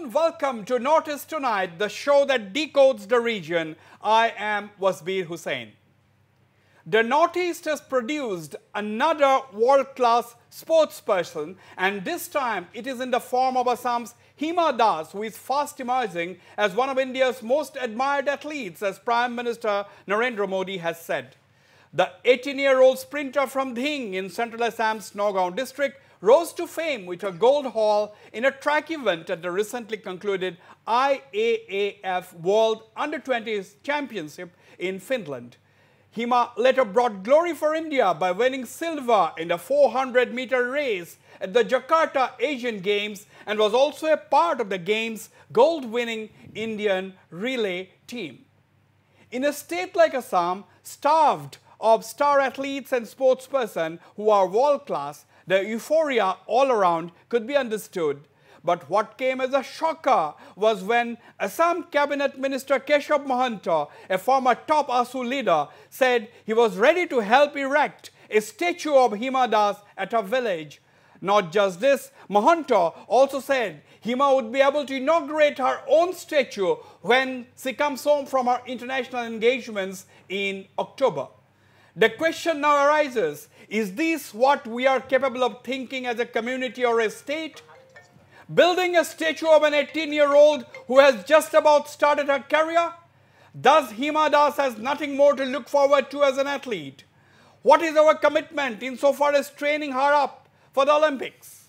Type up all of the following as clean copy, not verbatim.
afternoon. Welcome to Notice Tonight, the show that decodes the region. I am Wasbir Hussain. The Northeast has produced another world-class sportsperson, and this time it is in the form of Assam's Hima Das, who is fast emerging as one of India's most admired athletes, as Prime Minister Narendra Modi has said. The 18-year-old sprinter from Dhing in central Assam's Nagaon district rose to fame with a gold haul in a track event at the recently concluded IAAF World Under-20s Championship in Finland. Hima later brought glory for India by winning silver in the 400-meter race at the Jakarta Asian Games and was also a part of the Games' gold-winning Indian relay team. In a state like Assam, starved of star athletes and sportspersons who are world-class, the euphoria all around could be understood. But what came as a shocker was when Assam Cabinet Minister Keshav Mahanta, a former top ASU leader, said he was ready to help erect a statue of Hima Das at a village. Not just this, Mahanta also said Hima would be able to inaugurate her own statue when she comes home from her international engagements in October. The question now arises, is this what we are capable of thinking as a community or a state? Building a statue of an 18-year-old who has just about started her career? Does Hima Das has nothing more to look forward to as an athlete? What is our commitment insofar as training her up for the Olympics?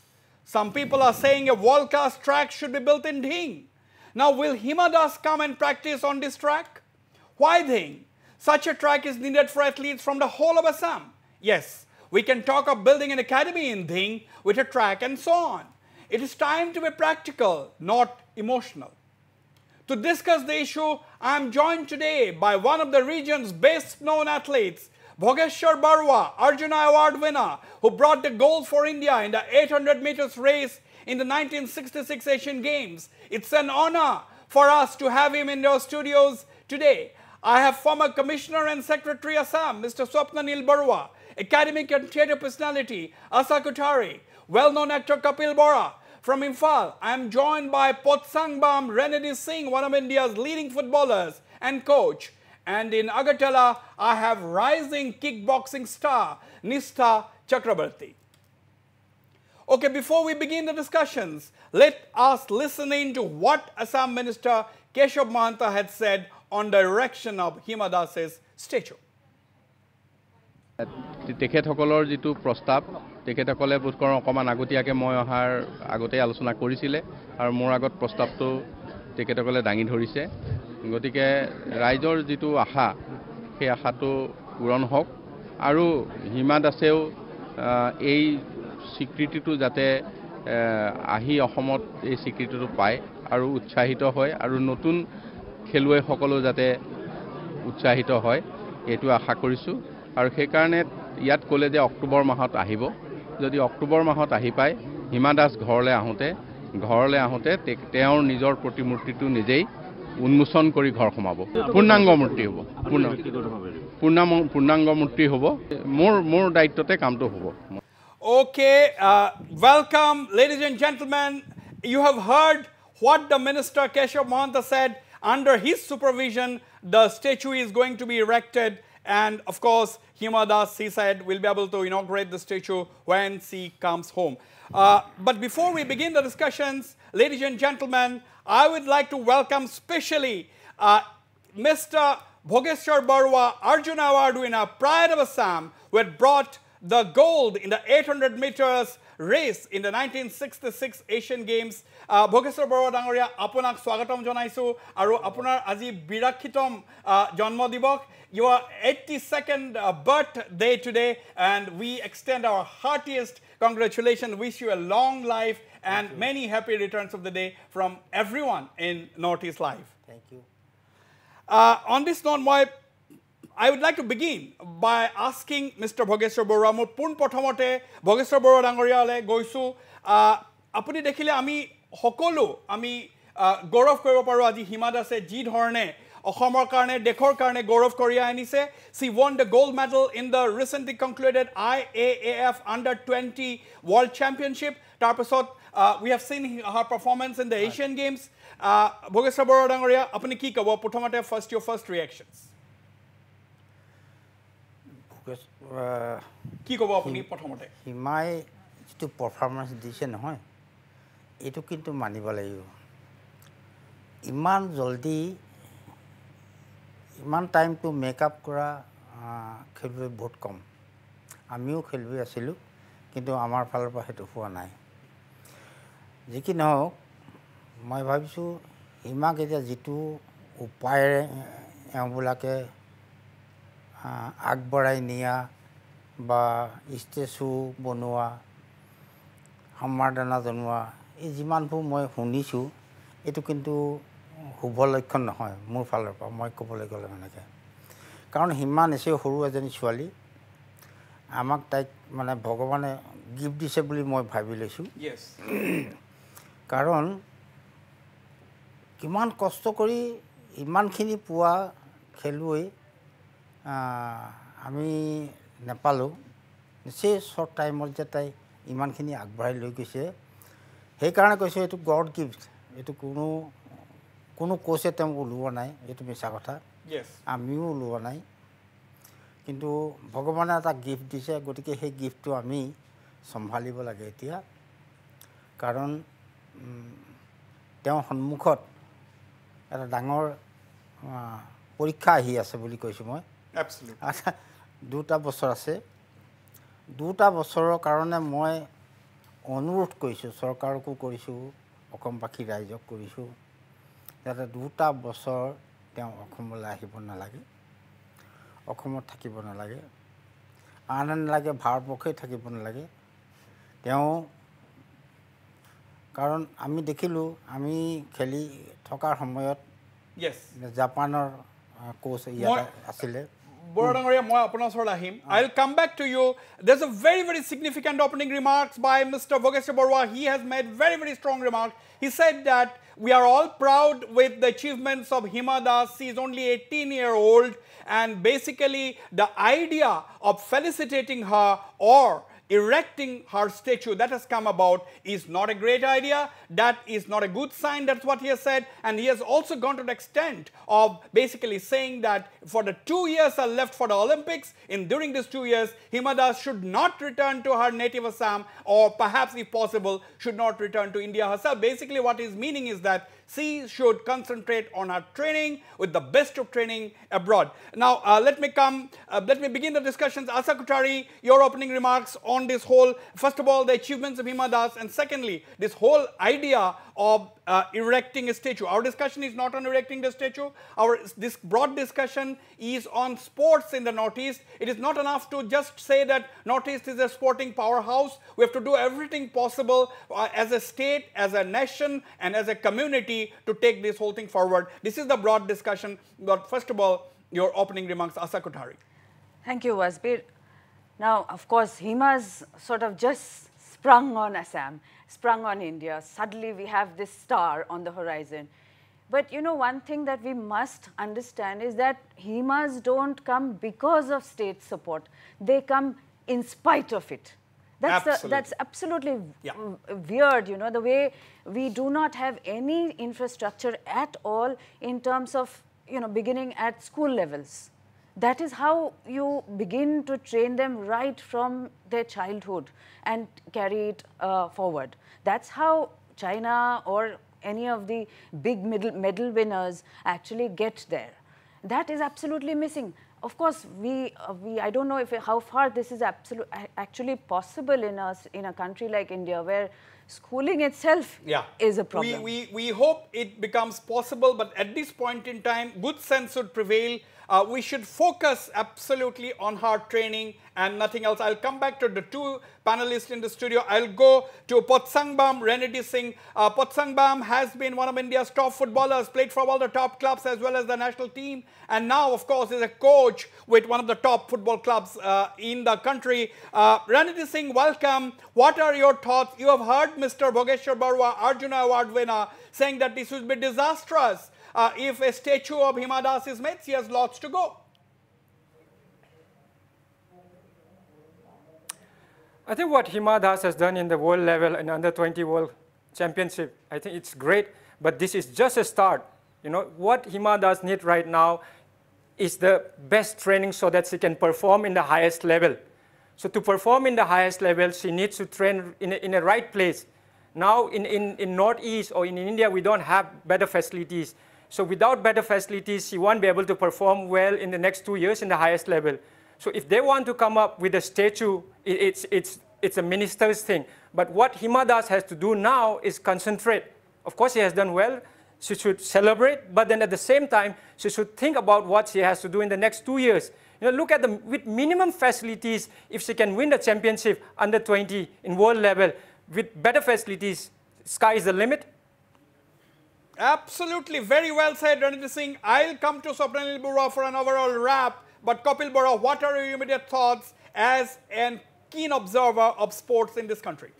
Some people are saying a world-class track should be built in Dhing. Now, will Hima Das come and practice on this track? Why Dhing? Such a track is needed for athletes from the whole of Assam. Yes, we can talk of building an academy in Dhing with a track and so on. It is time to be practical, not emotional. To discuss the issue, I am joined today by one of the region's best-known athletes, Bhogeshwar Barua, Arjuna Award winner, who brought the gold for India in the 800 meters race in the 1966 Asian Games. It's an honor for us to have him in our studios today. I have former Commissioner and Secretary Assam, Mr. Swapnanil Barua, academic and theatre personality, Asa Kothari, well-known actor Kapil Bora. From Imphal, I am joined by Potsangbam Renedy Singh, one of India's leading footballers and coach. And in Agartala, I have rising kickboxing star, Nistha Chakrabarti. Okay, before we begin the discussions, let us listen in to what Assam Minister Keshav Mahanta had said on the erection of Hima Das's statue. তেখেতসকলৰ যেটো প্ৰস্তাৱ তেখেতসকলে বুধকৰ অকমান আগতীয়াকে মই অহাৰ আগতে আলোচনা কৰিছিলে আৰু মোৰ আগত প্ৰস্তাৱটো তেখেতসকলে দাঙি ধৰিছে গতিকে ৰাইজৰ যেটো আশা সেই আশাটো পূৰণ হওক আৰু হিমা দাসেও এই স্বীকৃতিটো যাতে আহি অসমত এই স্বীকৃতিটো পায় আৰু উৎসাহিত হয় আৰু নতুন খেলুৱৈ সকলো যাতে উৎসাহিত হয় এটো আশা কৰিছো আৰু সেই কাৰণে ইয়াত কলে যে অক্টোবৰ মাহত আহিব যদি অক্টোবৰ মাহত আহি পায় হিমা দাস ঘৰলে আহোতে তেওঁৰ নিজৰ প্ৰতিমূৰ্তিটো নিজেই উন্মোচন কৰি ঘৰ সমাব পূৰ্ণাংগ মূৰ্তি হ'ব পূৰ্ণাংগ মূৰ্তি হ'ব মোৰ দায়িত্বতে কামটো হ'ব Okay, welcome ladies and gentlemen. You have heard what the Minister Keshav Mahanta said. Under his supervision, the statue is going to be erected. And of course, Hima Das, he said, will be able to inaugurate the statue when she comes home. But before we begin the discussions, ladies and gentlemen, I would like to welcome specially Mr. Bhogeshwar Barua, Arjuna Award winner, Pride of Assam, who had brought the gold in the 800 meters race in the 1966 Asian Games. Bhogeshwar Barua Dangoria, apunak swagatam jonaisu aru apunar aji birakhitom janmo dibok. Your 82nd birthday today, and we extend our heartiest congratulations. Wish you a long life and many happy returns of the day from everyone in Northeast Live. Thank you. On this note, I would like to begin by asking Mr. Bhogeshwar Barua, মোৰ পোন প্ৰথমতে Bhogeshwar Barua ডাঙৰীয়ালে গৈছো আপুনি দেখিলে আমি সকলো আমি গৌৰৱ কৰিব পাৰো আজি হিমা দাসে যি ধৰণে অসমৰ কাৰণে দেশৰ কাৰণে গৌৰৱ কঢ়িয়াই আনিছে she won the gold medal in the recently concluded IAAF under-20 world championship তাৰপিছত we have seen her performance in the Asian Games Bhogeswar Baruah ডাঙৰীয়া আপুনি কি ক'ব প্ৰথমতে your first reactions কি ক'ব আপুনি প্ৰথমতে হিমাই যিটো পাৰফৰমেন্স দিছে নহয় এটো কিন্তু মানিব লাগিব ইমান জলদি ইমান টাইম টু মেকআপ কৰা খেলুৱৈ বহুত কম আমিও খেলুৱৈ আছিলো কিন্তু আমাৰ ফালৰ পৰা হেতু হোৱা নাই যি কি নহওক মই ভাবিছো হিমাক এতিয়া যিটো উপায়েৰে এওঁবিলাকে আগবঢ়াই নিয়া বা ষ্টেচু বনোৱা সম্মাননা জনোৱা এই যিমানবোৰ মই শুনিছো এটো কিন্তু শুভ লক্ষণ নহয় মোৰ ফালৰ পৰা মই ক'বলৈ গ'লে মানেকে কাৰণ হিমা নিচে সৰু এজনী ছোৱালী আমাক তাইক মানে ভগৱানে গিফ্ট দিছে বুলি মই ভাবি লৈছো yes কাৰণ কিমান কষ্ট কৰি ইমানখিনি পোৱা খেলুৱৈ আমি নেপালো নিচে শৰ্ট টাইমত যে তাই ইমানখিনি আগবঢ়াই লৈ গৈছে সেই কাৰণে কৈছো এটো গড গিফ্ট এটো কোনো কোচে তেম ওলোৱা নাই এটো মিছা কথা yes আমিও ওলোৱা নাই কিন্তু ভগৱানে এটা গিফ্ট দিছে গতিকে সেই গিফটটো আমি সম্ভালিব লাগে এতিয়া কাৰণ তেওঁ সন্মুখত এটা ডাঙৰ পৰীক্ষা আহি আছে বুলি কৈছো মই absolutely দুটা বছৰ আছে দুটা বছৰৰ কাৰণে মই অনুৰোধ কৰিছো চৰকাৰকো কৰিছো অসমবাসী ৰাইজক কৰিছো যাতে দুটা বছৰ তেওঁ অসমলৈ আহিব নালাগে অসমত থাকিব নালাগে আন নালাগে ভাৰতবৰ্ষে থাকিব নালাগে তেওঁ কাৰণ আমি দেখিলো আমি খেলি থকাৰ সময়ত yes জাপানৰ কোচ ইয়াত আছিলে Borangaria, moi apna sort ahim. I'll come back to you. There's a very significant opening remarks by Mr. Bogeshwar Barua. He has made very strong remarks. He said that we are all proud with the achievements of Hima Das. She is only 18-year-old, and basically the idea of felicitating her or erecting her statue that has come about is not a great idea. That is not a good sign. That's what he has said. And he has also gone to the extent of basically saying that for the 2 years are left for the Olympics, during these 2 years, Hima Das should not return to her native Assam, or perhaps if possible, should not return to India herself. Basically what his meaning is that she should concentrate on her training with the best of training abroad. Now, let me begin the discussions. Asa Kutari, your opening remarks on this whole, first of all, the achievements of Hima Das, and secondly, this whole idea of erecting a statue. Our discussion is not on erecting the statue. This broad discussion is on sports in the Northeast. It is not enough to just say that Northeast is a sporting powerhouse. We have to do everything possible as a state, as a nation, and as a community to take this whole thing forward. This is the broad discussion. But first of all, your opening remarks, Asa Kutari. Thank you, Wasbir. Now, of course, Hima's sort of just sprung on Assam, sprung on India. Suddenly, we have this star on the horizon. But you know, one thing that we must understand is that Himas don't come because of state support. They come in spite of it. That's absolutely weird, you know, the way we do not have any infrastructure at all in terms of, you know, beginning at school levels. That is how you begin to train them right from their childhood and carry it forward. That's how China or any of the big medal winners actually get there. That is absolutely missing. Of course, I don't know how far this is actually possible in a country like India, where schooling itself is a problem. We hope it becomes possible, but at this point in time, good sense should prevail. We should focus absolutely on her training and nothing else. I'll come back to the two panelists in the studio. I'll go to Potsangbam Renedy Singh. Potsangbam has been one of India's top footballers, played for all the top clubs as well as the national team, and now, of course, is a coach with one of the top football clubs in the country. Renedy Singh, welcome. What are your thoughts? You have heard Mr. Bogeshwar Barua, Arjuna Award winner, saying that this would be disastrous. if a statue of Hima Das is made, she has lots to go. I think what Hima Das has done in the world level and under 20 world championship, I think it's great, but this is just a start. You know, what Hima Das needs right now is the best training so that she can perform in the highest level. So to perform in the highest level, she needs to train in a right place. Now in Northeast or in India, we don't have better facilities. So without better facilities, she won't be able to perform well in the next 2 years in the highest level. So if they want to come up with a statue, it's a minister's thing. But what Hima Das has to do now is concentrate. Of course, she has done well. She should celebrate, but then at the same time, she should think about what she has to do in the next 2 years. You know, look at with minimum facilities, if she can win the championship under 20 in world level, with better facilities, sky is the limit. Absolutely, very well said, Ranjit Singh. I'll come to Swapnil Barua for an overall wrap. But Kapil Barua, what are your immediate thoughts as a keen observer of sports in this country?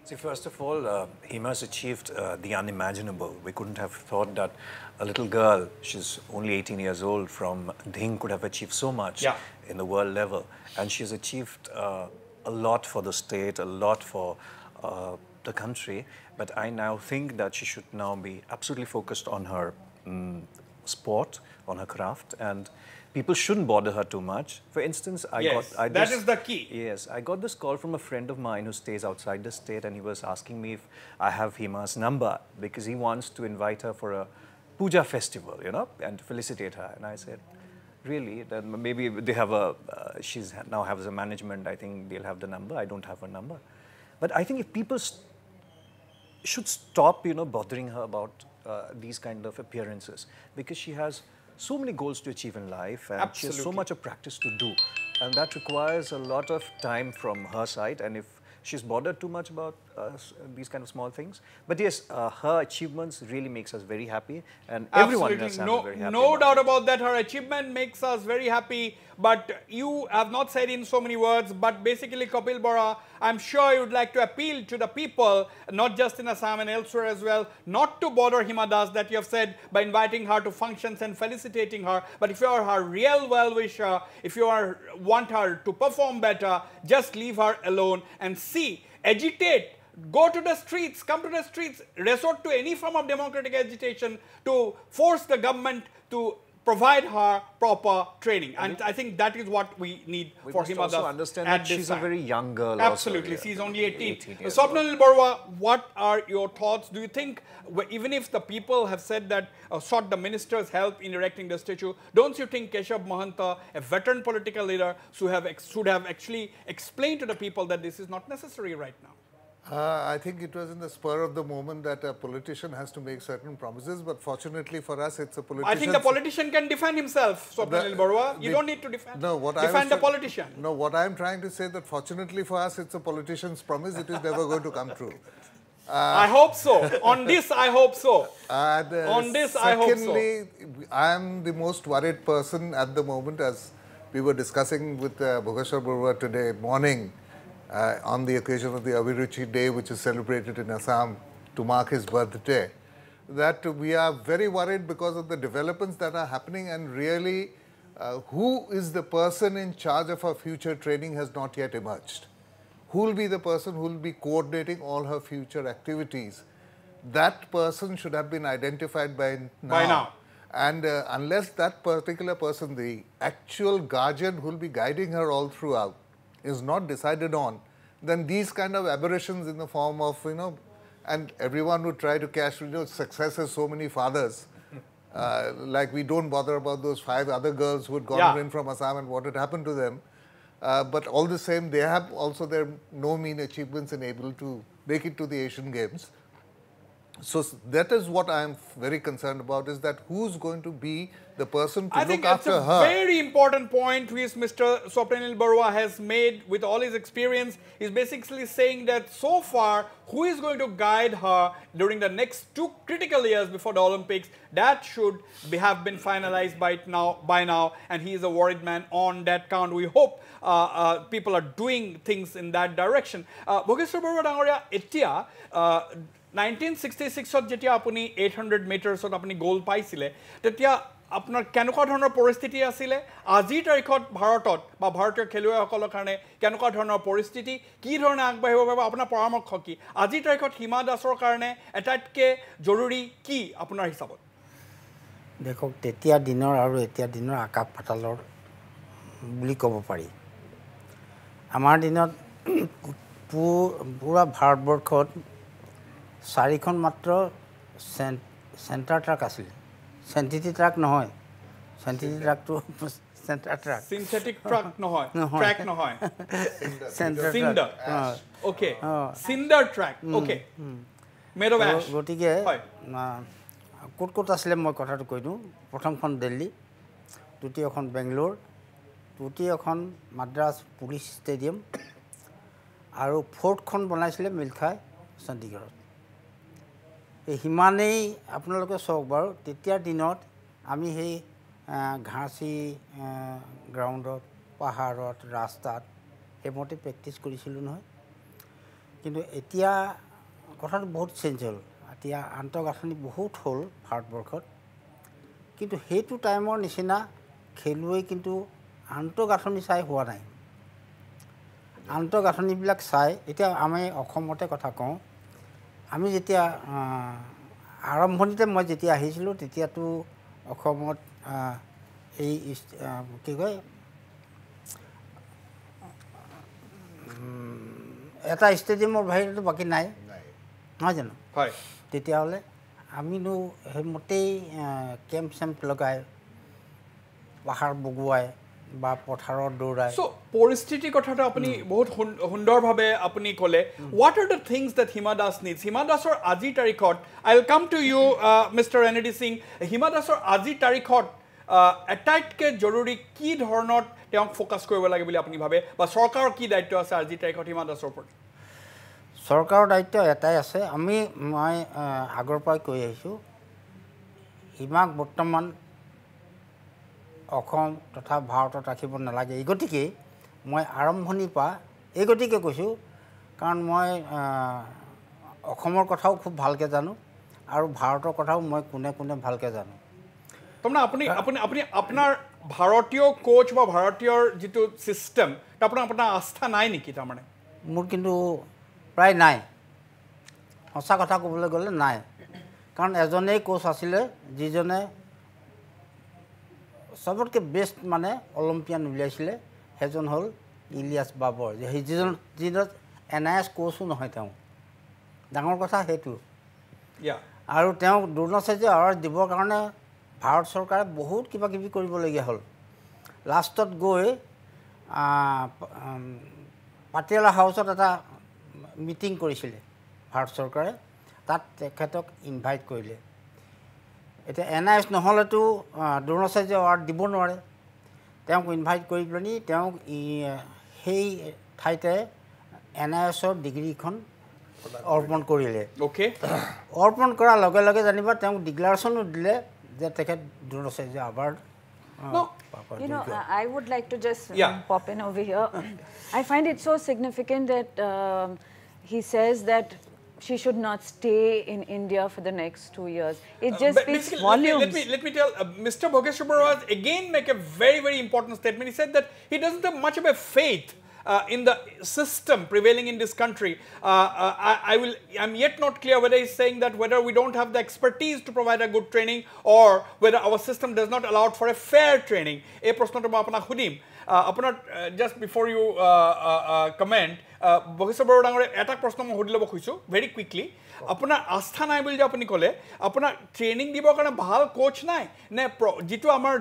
See, first of all, Hima has achieved the unimaginable. We couldn't have thought that a little girl, she's only 18 years old, from Dhing could have achieved so much in the world level. And she's achieved a lot for the state, a lot for the country. But I now think that she should now be absolutely focused on her sport, on her craft, and people shouldn't bother her too much. For instance, that is the key. Yes, I got this call from a friend of mine who stays outside the state, and he was asking me if I have Hima's number because he wants to invite her for a puja festival, you know, and to felicitate her. And I said, really? Then maybe they have she's now has a management. I think they'll have the number. I don't have her number. But I think if people should stop, you know, bothering her about these kind of appearances, because she has so many goals to achieve in life, and she has so much of practice to do, and that requires a lot of time from her side. And if she's bothered too much about these kind of small things, but yes, her achievements really makes us very happy, and everyone does very happy. No doubt about that. Her achievement makes us very happy. But you have not said in so many words, but basically, Kapil Barua, I'm sure you would like to appeal to the people, not just in Assam and elsewhere as well, not to bother Hima Das, that you have said, by inviting her to functions and felicitating her. But if you are her real well-wisher, if you want her to perform better, just leave her alone and agitate. Go to the streets, come to the streets, resort to any form of democratic agitation to force the government to provide her proper training. And I think that is what we need for Hima Das. We also understand that she's a very young girl. Absolutely, she's only 18. Swapnil Barua, what are your thoughts? Do you think, even if the people have said that, sought the minister's help in erecting the statue, don't you think Keshav Mahanta, a veteran political leader, should have actually explained to the people that this is not necessary right now? I think it was in the spur of the moment that a politician has to make certain promises, but fortunately for us, it's a politician. I think the politician can defend himself, Swapnil Barua. You don't need to defend the politician. No, what I'm trying to say that fortunately for us, it's a politician's promise. It is never going to come true. I hope so. On this, I hope so. On this, I hope so. Secondly, I am the most worried person at the moment, as we were discussing with Bhogeshwar Barua today morning, on the occasion of the Abhiruchi Day, which is celebrated in Assam to mark his birthday, that we are very worried because of the developments that are happening, and really who is the person in charge of our future training has not yet emerged. Who will be the person who will be coordinating all her future activities? That person should have been identified by now. And unless that particular person, the actual guardian who will be guiding her all throughout, is not decided on, then these kind of aberrations in the form of, you know, and everyone would try to cash, you know, success has so many fathers. Like we don't bother about those 5 other girls who had gone in from Assam and what had happened to them. But all the same, they have also their no mean achievements in able to make it to the Asian Games. So that is what I am very concerned about, is that who's going to be the person to look after her. I think it's a very important point which Mr. Swapnil Barua has made with all his experience. He's basically saying that so far, who is going to guide her during the next 2 critical years before the Olympics, that should have been finalized by now, and he is a worried man on that count. We hope people are doing things in that direction. Bhogeshwar Barua Dangoria, etia, 1966 যেতিয়া আপুনি 800 মিটাৰছত আপুনি গোল পাইছিলে তেতিয়া আপোনাৰ কেনেকুৱা ধৰণৰ পৰিস্থিতি আছিলে আজিৰ তাৰিখত ভাৰতত বা ভাৰতীয় খেলুৱৈসকলৰ কাৰণে কেনেকুৱা ধৰণৰ পৰিস্থিতি কি ধৰণে আগবাঢ়িব পাৰিব আপোনাৰ পৰামৰ্শ কি আজিৰ তাৰিখত হিমা দাসৰ কাৰণে এটাইতকৈ জৰুৰী কি আপোনাৰ হিচাপত দেখক তেতিয়া দিনৰ আৰু এতিয়া দিনৰ আকাশ পাতালৰ বুলি ক'ব পাৰি আমাৰ দিনত পুৰা ভাৰতবৰ্ষত 4খন মাত্ৰ চেণ্টাৰ ট্ৰাক আছিল চেণ্টিটি ট্ৰাক নহয় চেণ্টিটি ট্ৰাকটো চেণ্টাৰ ট্ৰাক সিনথেটিক ট্ৰাক নহয় ট্ৰাক নহয় সিন্ডাৰ ওকে সিন্ডাৰ ট্ৰাক ওকে মেড অফ এশ গতিকে ক'ত আছিলে মই কথাটো কৈ দিওঁ প্ৰথমখন দিল্লী দ্বিতীয়খন বেংগলোৰ তৃতীয়খন মাদ্ৰাজ পুলিচ ষ্টেডিয়াম আৰু ফ'ৰ্থখন বনাইছিলে মিল্খাই চণ্ডীগড়ত সিমানেই আপোনালোকে চাওক বাৰু তেতিয়াৰ দিনত আমি সেই ঘাঁচি গ্ৰাউণ্ডত পাহাৰত ৰাস্তাত সেইমতে প্ৰেক্টিছ কৰিছিলোঁ নহয় কিন্তু এতিয়া কথাটো বহুত চেঞ্জ হ'ল এতিয়া আন্তঃগাঁথনি বহুত হ'ল ভাৰতবৰ্ষত কিন্তু সেইটো টাইমৰ নিচিনা খেলুৱৈ কিন্তু আন্তঃগাঁথনি চাই হোৱা নাই আন্তঃগাঁথনিবিলাক চাই এতিয়া আমি অসমতে কথা কওঁ আমি যেতিয়া আৰম্ভণিতে মই যেতিয়া আহিছিলোঁ তেতিয়াতো অসমত এই কি কয় এটা ষ্টেডিয়ামৰ বাহিৰতো বাকী নাই নহয় জানো হয় তেতিয়াহ'লে আমিনো সেইমতেই কেম্প চেম্প লগাই পাহাৰ বগোৱাই বা পথাৰত দৌৰাই সো পৰিস্থিতিৰ কথাটো আপুনি বহুত সুন্দৰভাৱে আপুনি ক'লে what are the things that Hima Das needs Hima দাসৰ আজিৰ তাৰিখত I will come to you mister NAD Singh Hima দাসৰ আজিৰ তাৰিখত এটাইতকৈ জৰুৰী কি ধৰণত তেওঁক ফ'কাছ কৰিব লাগে বুলি আপুনি ভাবে বা চৰকাৰৰ কি দায়িত্ব আছে আজিৰ তাৰিখত হিমা দাসৰ ওপৰত চৰকাৰৰ দায়িত্ব এটাই আছে মই আগৰ পৰাই কৈ আহিছোঁ হিমাক বৰ্তমান অসম তথা ভাৰতত ৰাখিব নালাগে এই গতিকে মই আৰম্ভণিৰ পৰা এই গতিকে কৈছোঁ কাৰণ মই অসমৰ কথাও খুব ভালকৈ জানো আৰু ভাৰতৰ কথাও মই কোনে কোনে ভালকৈ জানো তাৰমানে আপুনি আপোনাৰ ভাৰতীয় কোচ বা ভাৰতীয় যিটো ছিষ্টেম আপোনাৰ আস্থা নাই নেকি তাৰমানে মোৰ কিন্তু প্ৰায় নাই সঁচা কথা ক'বলৈ গ'লে নাই কাৰণ এজনেই কোচ আছিলে যিজনে সবতকৈ বেষ্ট মানে অলিম্পিয়ান উলিয়াইছিলে সেইজন হ'ল ইলিয়াছ বাবৰ যিজন NIS কোচো নহয় তেওঁ ডাঙৰ কথা সেইটো আৰু তেওঁ দ্ৰোণাচাৰ্য এৱাৰ্ড দিবৰ কাৰণে ভাৰত চৰকাৰে বহুত কিবা কিবি কৰিবলগীয়া হ'ল লাষ্টত গৈ পাটিয়ালা হাউচত এটা মিটিং কৰিছিলে ভাৰত চৰকাৰে তাত তেখেতক ইনভাইট কৰিলে এতিয়া NIS নহ'লেতো দ্ৰোণাচাৰ্য এৱাৰ্ড দিব নোৱাৰে তেওঁক ইনভাইট কৰি পেলানি তেওঁক সেই ঠাইতে NISৰ ডিগ্ৰীখন অৰ্পণ কৰিলে অ'কে অৰ্পণ কৰাৰ লগে লগে জানিবা তেওঁক ডিক্লাৰেশ্যনো দিলে যে তেখেত Dronacharya award You know, I would like to just pop in over here. I find it so significant that he says that she should not stay in India for the next 2 years. It just speaks volumes. Let me tell, Mr. Bhogeshwar Barua again make a very, very important statement. He said that he doesn't have much of a faith in the system prevailing in this country. I'm yet not clear whether he's saying that whether we don't have the expertise to provide a good training or whether our system does not allow for a fair training. A prashnoto ma apna khudim. Just before you comment, Bhogeshwar Barua dangore eta prashno ma hudilo bokhuisu very quickly. Apuna astha nai boli je apuni kole apuna training dibor karone bhal coach nai ne jitu amar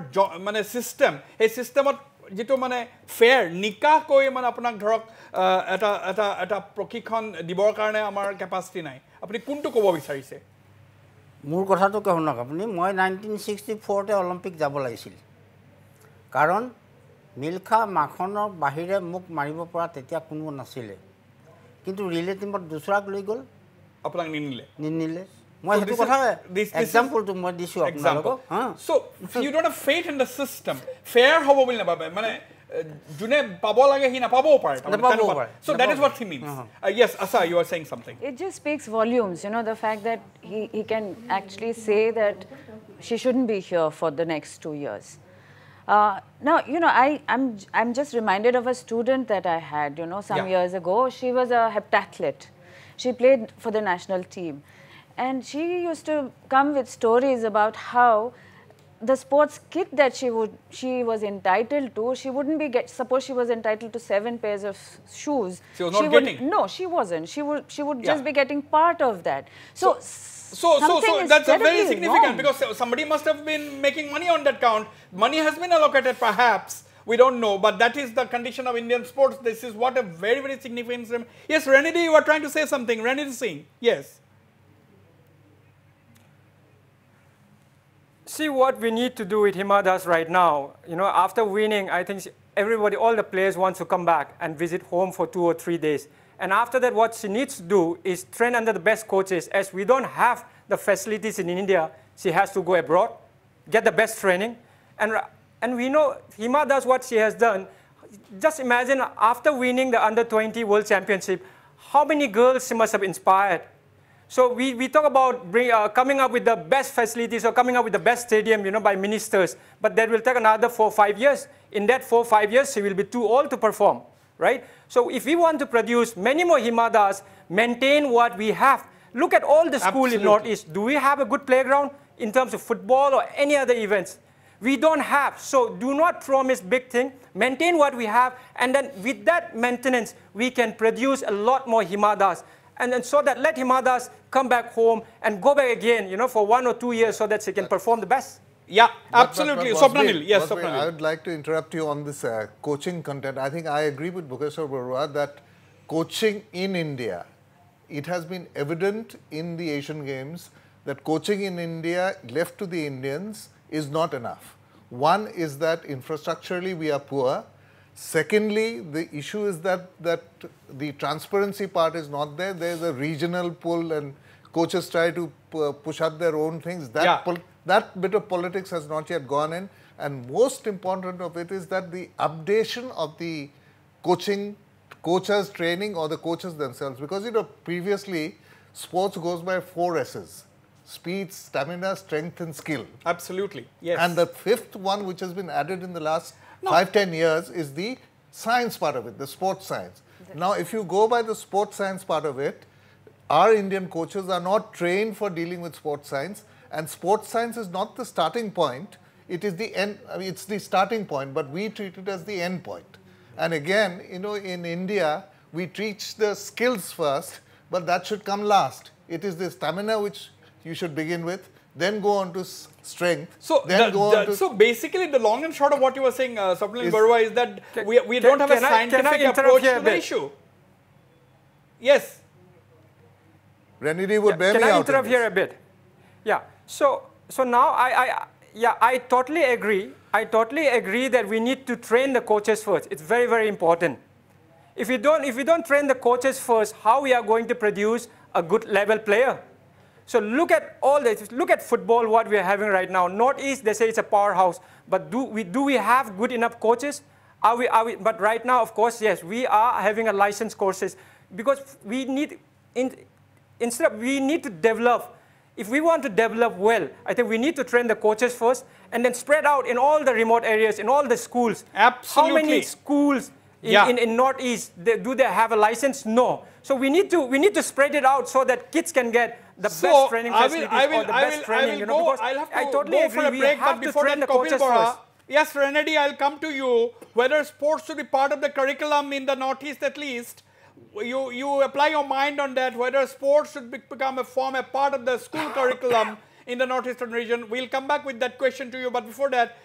mane system ei systemot যেটো মানে fair নিকাহ কৈ মানে আপোনাক ধৰক এটা প্ৰশিক্ষণ দিবৰ কাৰণে আমাৰ কেপাচিটি নাই আপুনি কোনটো ক'ব বিচাৰিছে মোৰ কথাটো শুনক আপুনি মই 1964তে অলিম্পিক যাব লাগিছিল কাৰণ মিল্খা মাখনৰ বাহিৰে মোক মাৰিব পৰা তেতিয়া কোনো নাছিলে কিন্তু ৰিলে টিমত দুসৰাক লৈ গ'ল আপোনাক নিনিলে মই হেতু কথা এক্সাম্পল তো মই দিছো আপোনালোকক so you don't have faith in the system fair হ'ব বুলি নাভাবে মানে June pabo lage hi na pabo part. So that is what he means. Yes, Asa, you are saying something. It just speaks volumes, you know, the fact that he can actually say that she shouldn't be here for the next 2 years. Now, you know, I'm just reminded of a student that I had, you know, some years ago. She was a heptathlete. She played for the national team. And she used to come with stories about how the sports kit that she was entitled to, she wouldn't be suppose she was entitled to 7 pairs of shoes. She was not getting? No, she wasn't. She would just be getting part of that. So that's a very significant, because somebody must have been making money on that count. Money has been allocated, perhaps. We don't know, but that is the condition of Indian sports. This is what a very, very significant. Yes, Renedy, you were trying to say something. Renedy Singh, yes. See what we need to do with Hima Das right now. You know, after winning, I think everybody, all the players want to come back and visit home for 2 or 3 days. And after that, what she needs to do is train under the best coaches. As we don't have the facilities in India, she has to go abroad, get the best training. And we know Hima does what she has done. Just imagine after winning the Under-20 World Championship, how many girls she must have inspired. So we talk about coming up with the best facilities or coming up with the best stadium, you know, by ministers. But that will take another 4 or 5 years. In that 4 or 5 years, she will be too old to perform, right? So if we want to produce many more Hima Das, maintain what we have. Look at all the schools in Northeast. Do we have a good playground in terms of football or any other events? We don't have. So do not promise big thing. Maintain what we have. And then with that maintenance, we can produce a lot more Hima Das. And then so that let Hima Das come back home and go back again, you know, for 1 or 2 years so that she can perform the best. Yeah, absolutely. Swapnanil, yes, Wasbir, Swapnanil. I would like to interrupt you on this coaching content. I think I agree with Bhugeshwar Barua that coaching in India, it has been evident in the Asian Games that coaching in India left to the Indians is not enough. One is that infrastructurally we are poor. Secondly, the issue is that the transparency part is not there. There is a regional pull and coaches try to push out their own things. That bit of politics has not yet gone in. And most important of it is that the updation of the coaches training or the coaches themselves. Because, you know, previously sports goes by 4 S's. Speed, stamina, strength and skill. Absolutely, yes. And the 5th one which has been added in the last 5-10 years is the science part of it, the sports science. Now, if you go by the sports science part of it, our Indian coaches are not trained for dealing with sports science, and sports science is not the starting point, it is the end, I mean, it's the starting point, but we treat it as the end point. And again, you know, in India, we teach the skills first, but that should come last. It is the stamina which you should begin with, then go on to strength. So, so basically, the long and short of what you were saying, Swapnil Barua, is that we don't have a scientific approach to the issue. Yes. Renedy would bear me out. Can I interrupt here a bit? Yeah. So now I totally agree. I totally agree that we need to train the coaches first. It's very, very important. If we don't train the coaches first, how we are going to produce a good level player? So look at all this. Look at football, what we are having right now. Northeast, they say it's a powerhouse. But do we have good enough coaches? Are we? But right now, of course, yes, we are having a license courses because we need, we need to develop. If we want to develop well, I think we need to train the coaches first and then spread out in all the remote areas, in all the schools. Absolutely. How many schools in Northeast, do they have a license? No. So we need to spread it out so that kids can get the best training facilities or the best training. You know, because I totally agree. We have to train the coaches first. Yes, Renedy, I'll come to you. Whether sports should be part of the curriculum in the Northeast at least, you apply your mind on that, whether sports should form a part of the school curriculum in the Northeastern region. We'll come back with that question to you. But before that,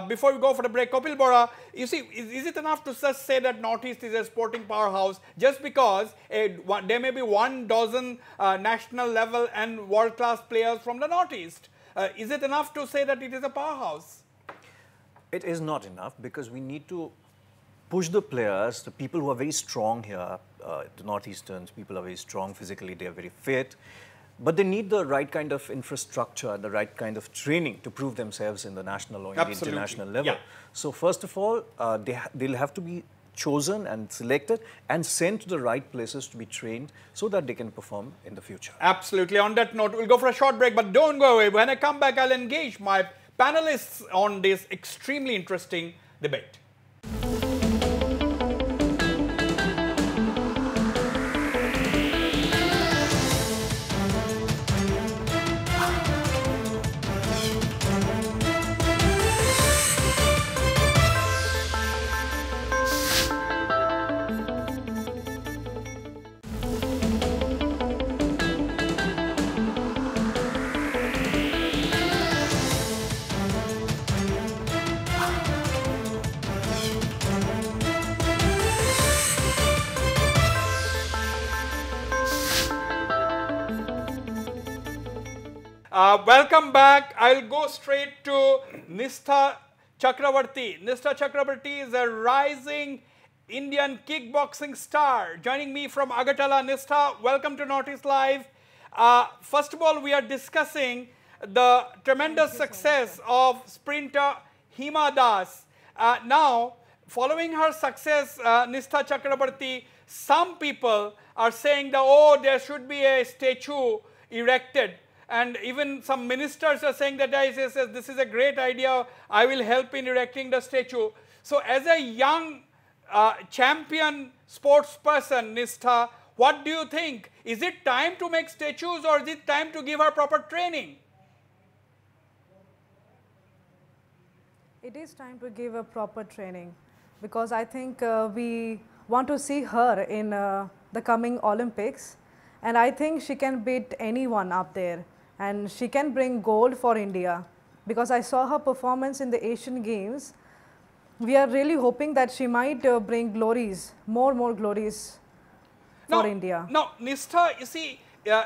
before we go for the break, Kapil Bora, you see, is it enough to just say that Northeast is a sporting powerhouse just because there may be 12 national level and world-class players from the Northeast? Is it enough to say that it is a powerhouse? It is not enough because we need to push the players, the people who are very strong here, the Northeasterns, people are very strong physically, they are very fit. But they need the right kind of infrastructure, the right kind of training to prove themselves in the national or in the international level. So first of all, they'll have to be chosen and selected and sent to the right places to be trained so that they can perform in the future. Absolutely. On that note, we'll go for a short break, but don't go away. When I come back, I'll engage my panelists on this extremely interesting debate. Welcome back. I'll go straight to Nistha Chakrabarti. Nistha Chakrabarti is a rising Indian kickboxing star. Joining me from Agartala. Nistha, welcome to Northeast Live. First of all, we are discussing the tremendous success of sprinter Hima Das. Now, following her success, Nistha Chakrabarti, some people are saying that, oh, there should be a statue erected. And even some ministers are saying that this is a great idea, I will help in erecting the statue. So as a young champion sports person, Nistha, what do you think? Is it time to make statues or is it time to give her proper training? It is time to give a proper training because I think we want to see her in the coming Olympics, and I think she can beat anyone up there. And she can bring gold for India because I saw her performance in the Asian Games. We are really hoping that she might bring glories, more glories for India. Now, Nistha, you see,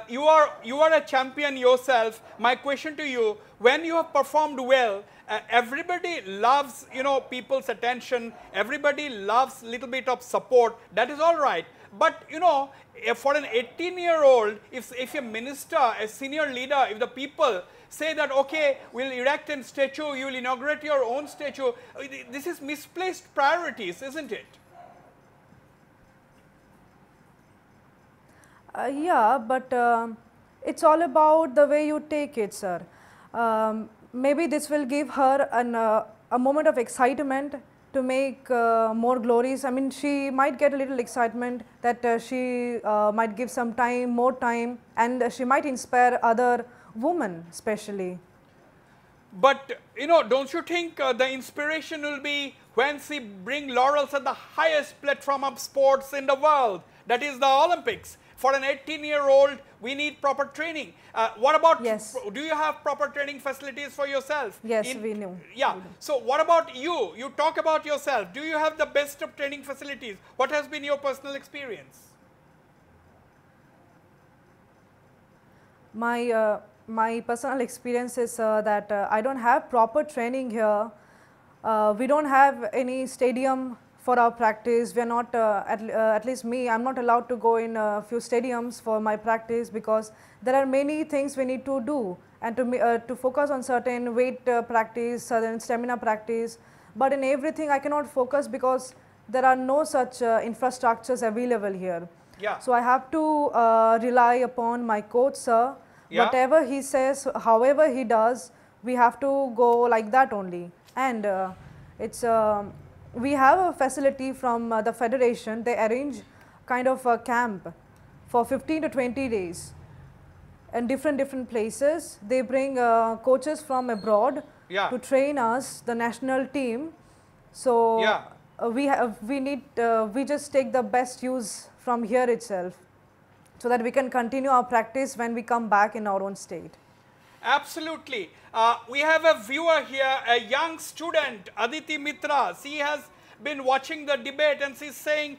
you are a champion yourself. My question to you, when you have performed well, everybody loves, people's attention. Everybody loves a little bit of support. That is all right. But, for an 18-year-old, if a minister, a senior leader, if the people say that, okay, we'll erect a statue, you will inaugurate your own statue, this is misplaced priorities, isn't it? Yeah, but it's all about the way you take it, sir. Maybe this will give her a moment of excitement to make more glories. I mean, she might get a little excitement that she might give some time, more time, and she might inspire other women especially. But, don't you think the inspiration will be when she bring laurels at the highest platform of sports in the world, that is the Olympics? For an 18-year-old, we need proper training. What about, do you have proper training facilities for yourself? Yes, we know. Yeah. So what about you? You talk about yourself. Do you have the best of training facilities? What has been your personal experience? My personal experience is that I don't have proper training here. We don't have any stadium for our practice. We are not, at least me, I'm not allowed to go in a few stadiums for my practice because there are many things we need to do and to focus on certain weight practice, certain stamina practice. But in everything I cannot focus because there are no such infrastructures available here. Yeah. So I have to rely upon my coach, sir. Yeah. Whatever he says, however he does, we have to go like that only. And we have a facility from the federation. They arrange kind of a camp for 15 to 20 days in different places. They bring coaches from abroad to train us, the national team. So we just take the best use from here itself so that we can continue our practice when we come back in our own state. Absolutely. We have a viewer here, a young student, Aditi Mitra. She has been watching the debate and she's saying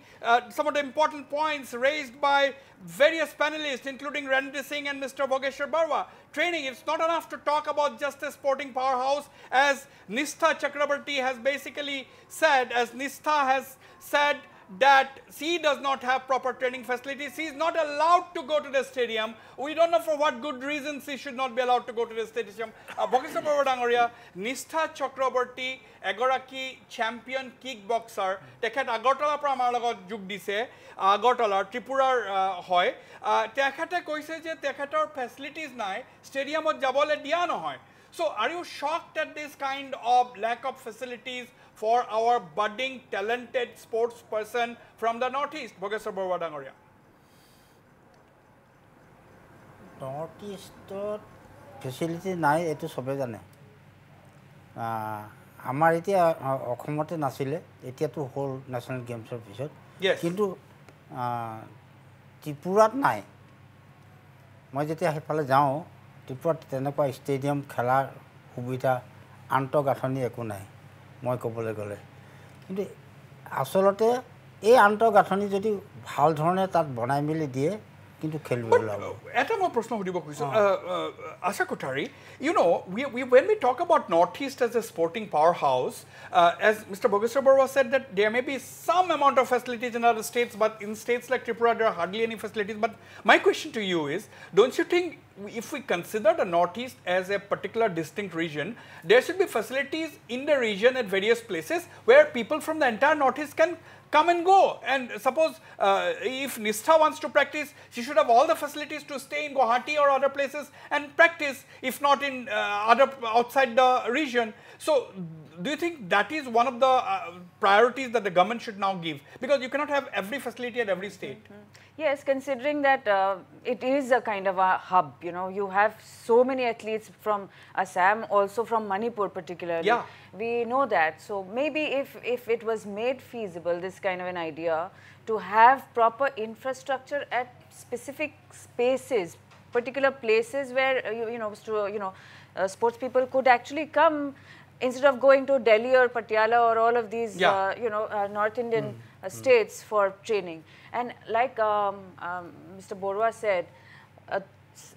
some of the important points raised by various panelists, including Ranjit Singh and Mr. Bhogeshwar Barwa. Training, it's not enough to talk about just a sporting powerhouse, as Nistha Chakrabarti has basically said, as Nistha has said, that she does not have proper training facilities. She is not allowed to go to the stadium. We don't know for what good reasons she should not be allowed to go to the stadium. Bhogeshwar Barua Dangoria, Nistha Chakraborty, egoraki champion kickboxer, tekhet Agartala pra amar logot jog dise, Agartala Tripurar hoy. Tekhete koise je tekhetor facilities nai, stadiumot jabole dia nohoy. So, are you shocked at this kind of lack of facilities for our budding, talented sports person from the Northeast, Bhogeshwar Barua Dangoria? Northeast facility nai etu sobe jane. Amar etia okhomote nasile, etia to whole national games er pisot. Yes. Kintu Tripurat nai. Moi jetia hepale jao, Tripurat tenekwa stadium khela subida antagathani eku nai. মই কবলে গলে কিন্তু আসলতে এই আন্তঃগাঁথনি যদি ভাল ধৰণে তাত বনাই মিলি দিয়ে কিন্তু খেলব লাভ এটা মই প্ৰশ্ন সুধিব খুজিছো আশা Kothari you know when we talk about Northeast as a sporting powerhouse as Mr. Bhogeshwar Barua said that there may be some amount of facilities in other states but in states like Tripura there are hardly any facilities but my question to you is don't you think if we consider the Northeast as a particular distinct region there should be facilities in the region at various places where people from the entire Northeast can come and go and suppose if Nistha wants to practice she should have all the facilities to stay in Guwahati or other places and practice if not in other outside the region so do you think that is one of the priorities that the government should now give because you cannot have every facility at every state Yes, considering that it is a kind of a hub, you know, you have so many athletes from Assam, also from Manipur particularly. Yeah. We know that. So maybe if it was made feasible, this kind of an idea, to have proper infrastructure at specific spaces, particular places where, sports people could actually come instead of going to Delhi or Patiala or all of these, North Indian states for training. And like Mr. Barua said,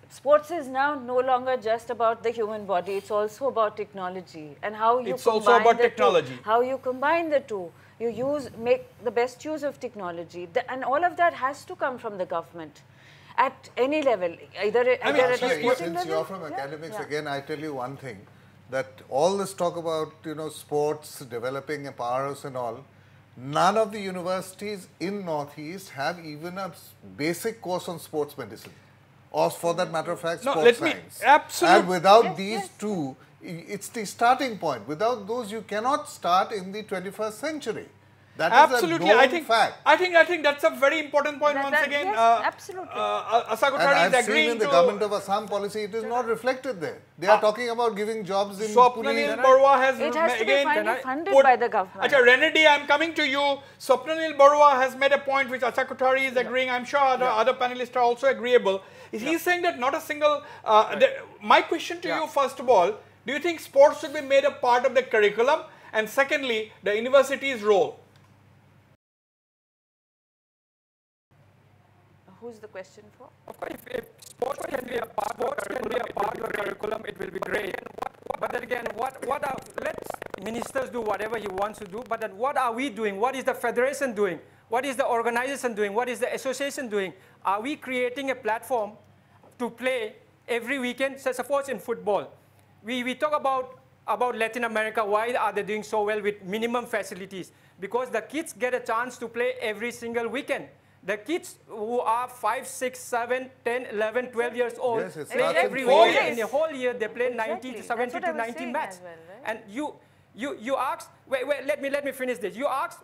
sports is now no longer just about the human body, it's also about technology and how you how you combine the two. You make the best use of technology and all of that has to come from the government at any level, either at a sporting level. Since you're from academics, again I tell you one thing, that all this talk about, sports, developing a powerhouse and all, none of the universities in Northeast have even a basic course on sports medicine or for that matter of fact sports science. Absolutely. And without these two, it's the starting point. Without those you cannot start in the 21st century. That absolutely. is a known fact. I think that's a very important point once again. Yes, absolutely. Asakotari is I've agreeing seen in the government of Assam policy, it is not reflected there. They are talking about giving jobs in Swapnanil Barua has it has to be funded by the government. Acha, Renedy, I'm coming to you. Swapnanil Barua has made a point which Asakotari is agreeing. I'm sure other panelists are also agreeable. He's saying that not a single... my question to you, first of all, do you think sports should be made a part of the curriculum? And secondly, the university's role? Who's the question for? Of course, if sports can be a part of the curriculum, it will be great. But then again, let ministers do whatever he wants to do, but then what are we doing? What is the federation doing? What is the organization doing? What is the association doing? Are we creating a platform to play every weekend? So suppose in football, we talk about Latin America, why are they doing so well with minimum facilities? Because the kids get a chance to play every single weekend. The kids who are 5, 6, 7, 10, 11, 12 years old play every week. In the whole year, they play 90 to 70 to 90 matches. Well, right? And you ask, wait, let me finish this. You ask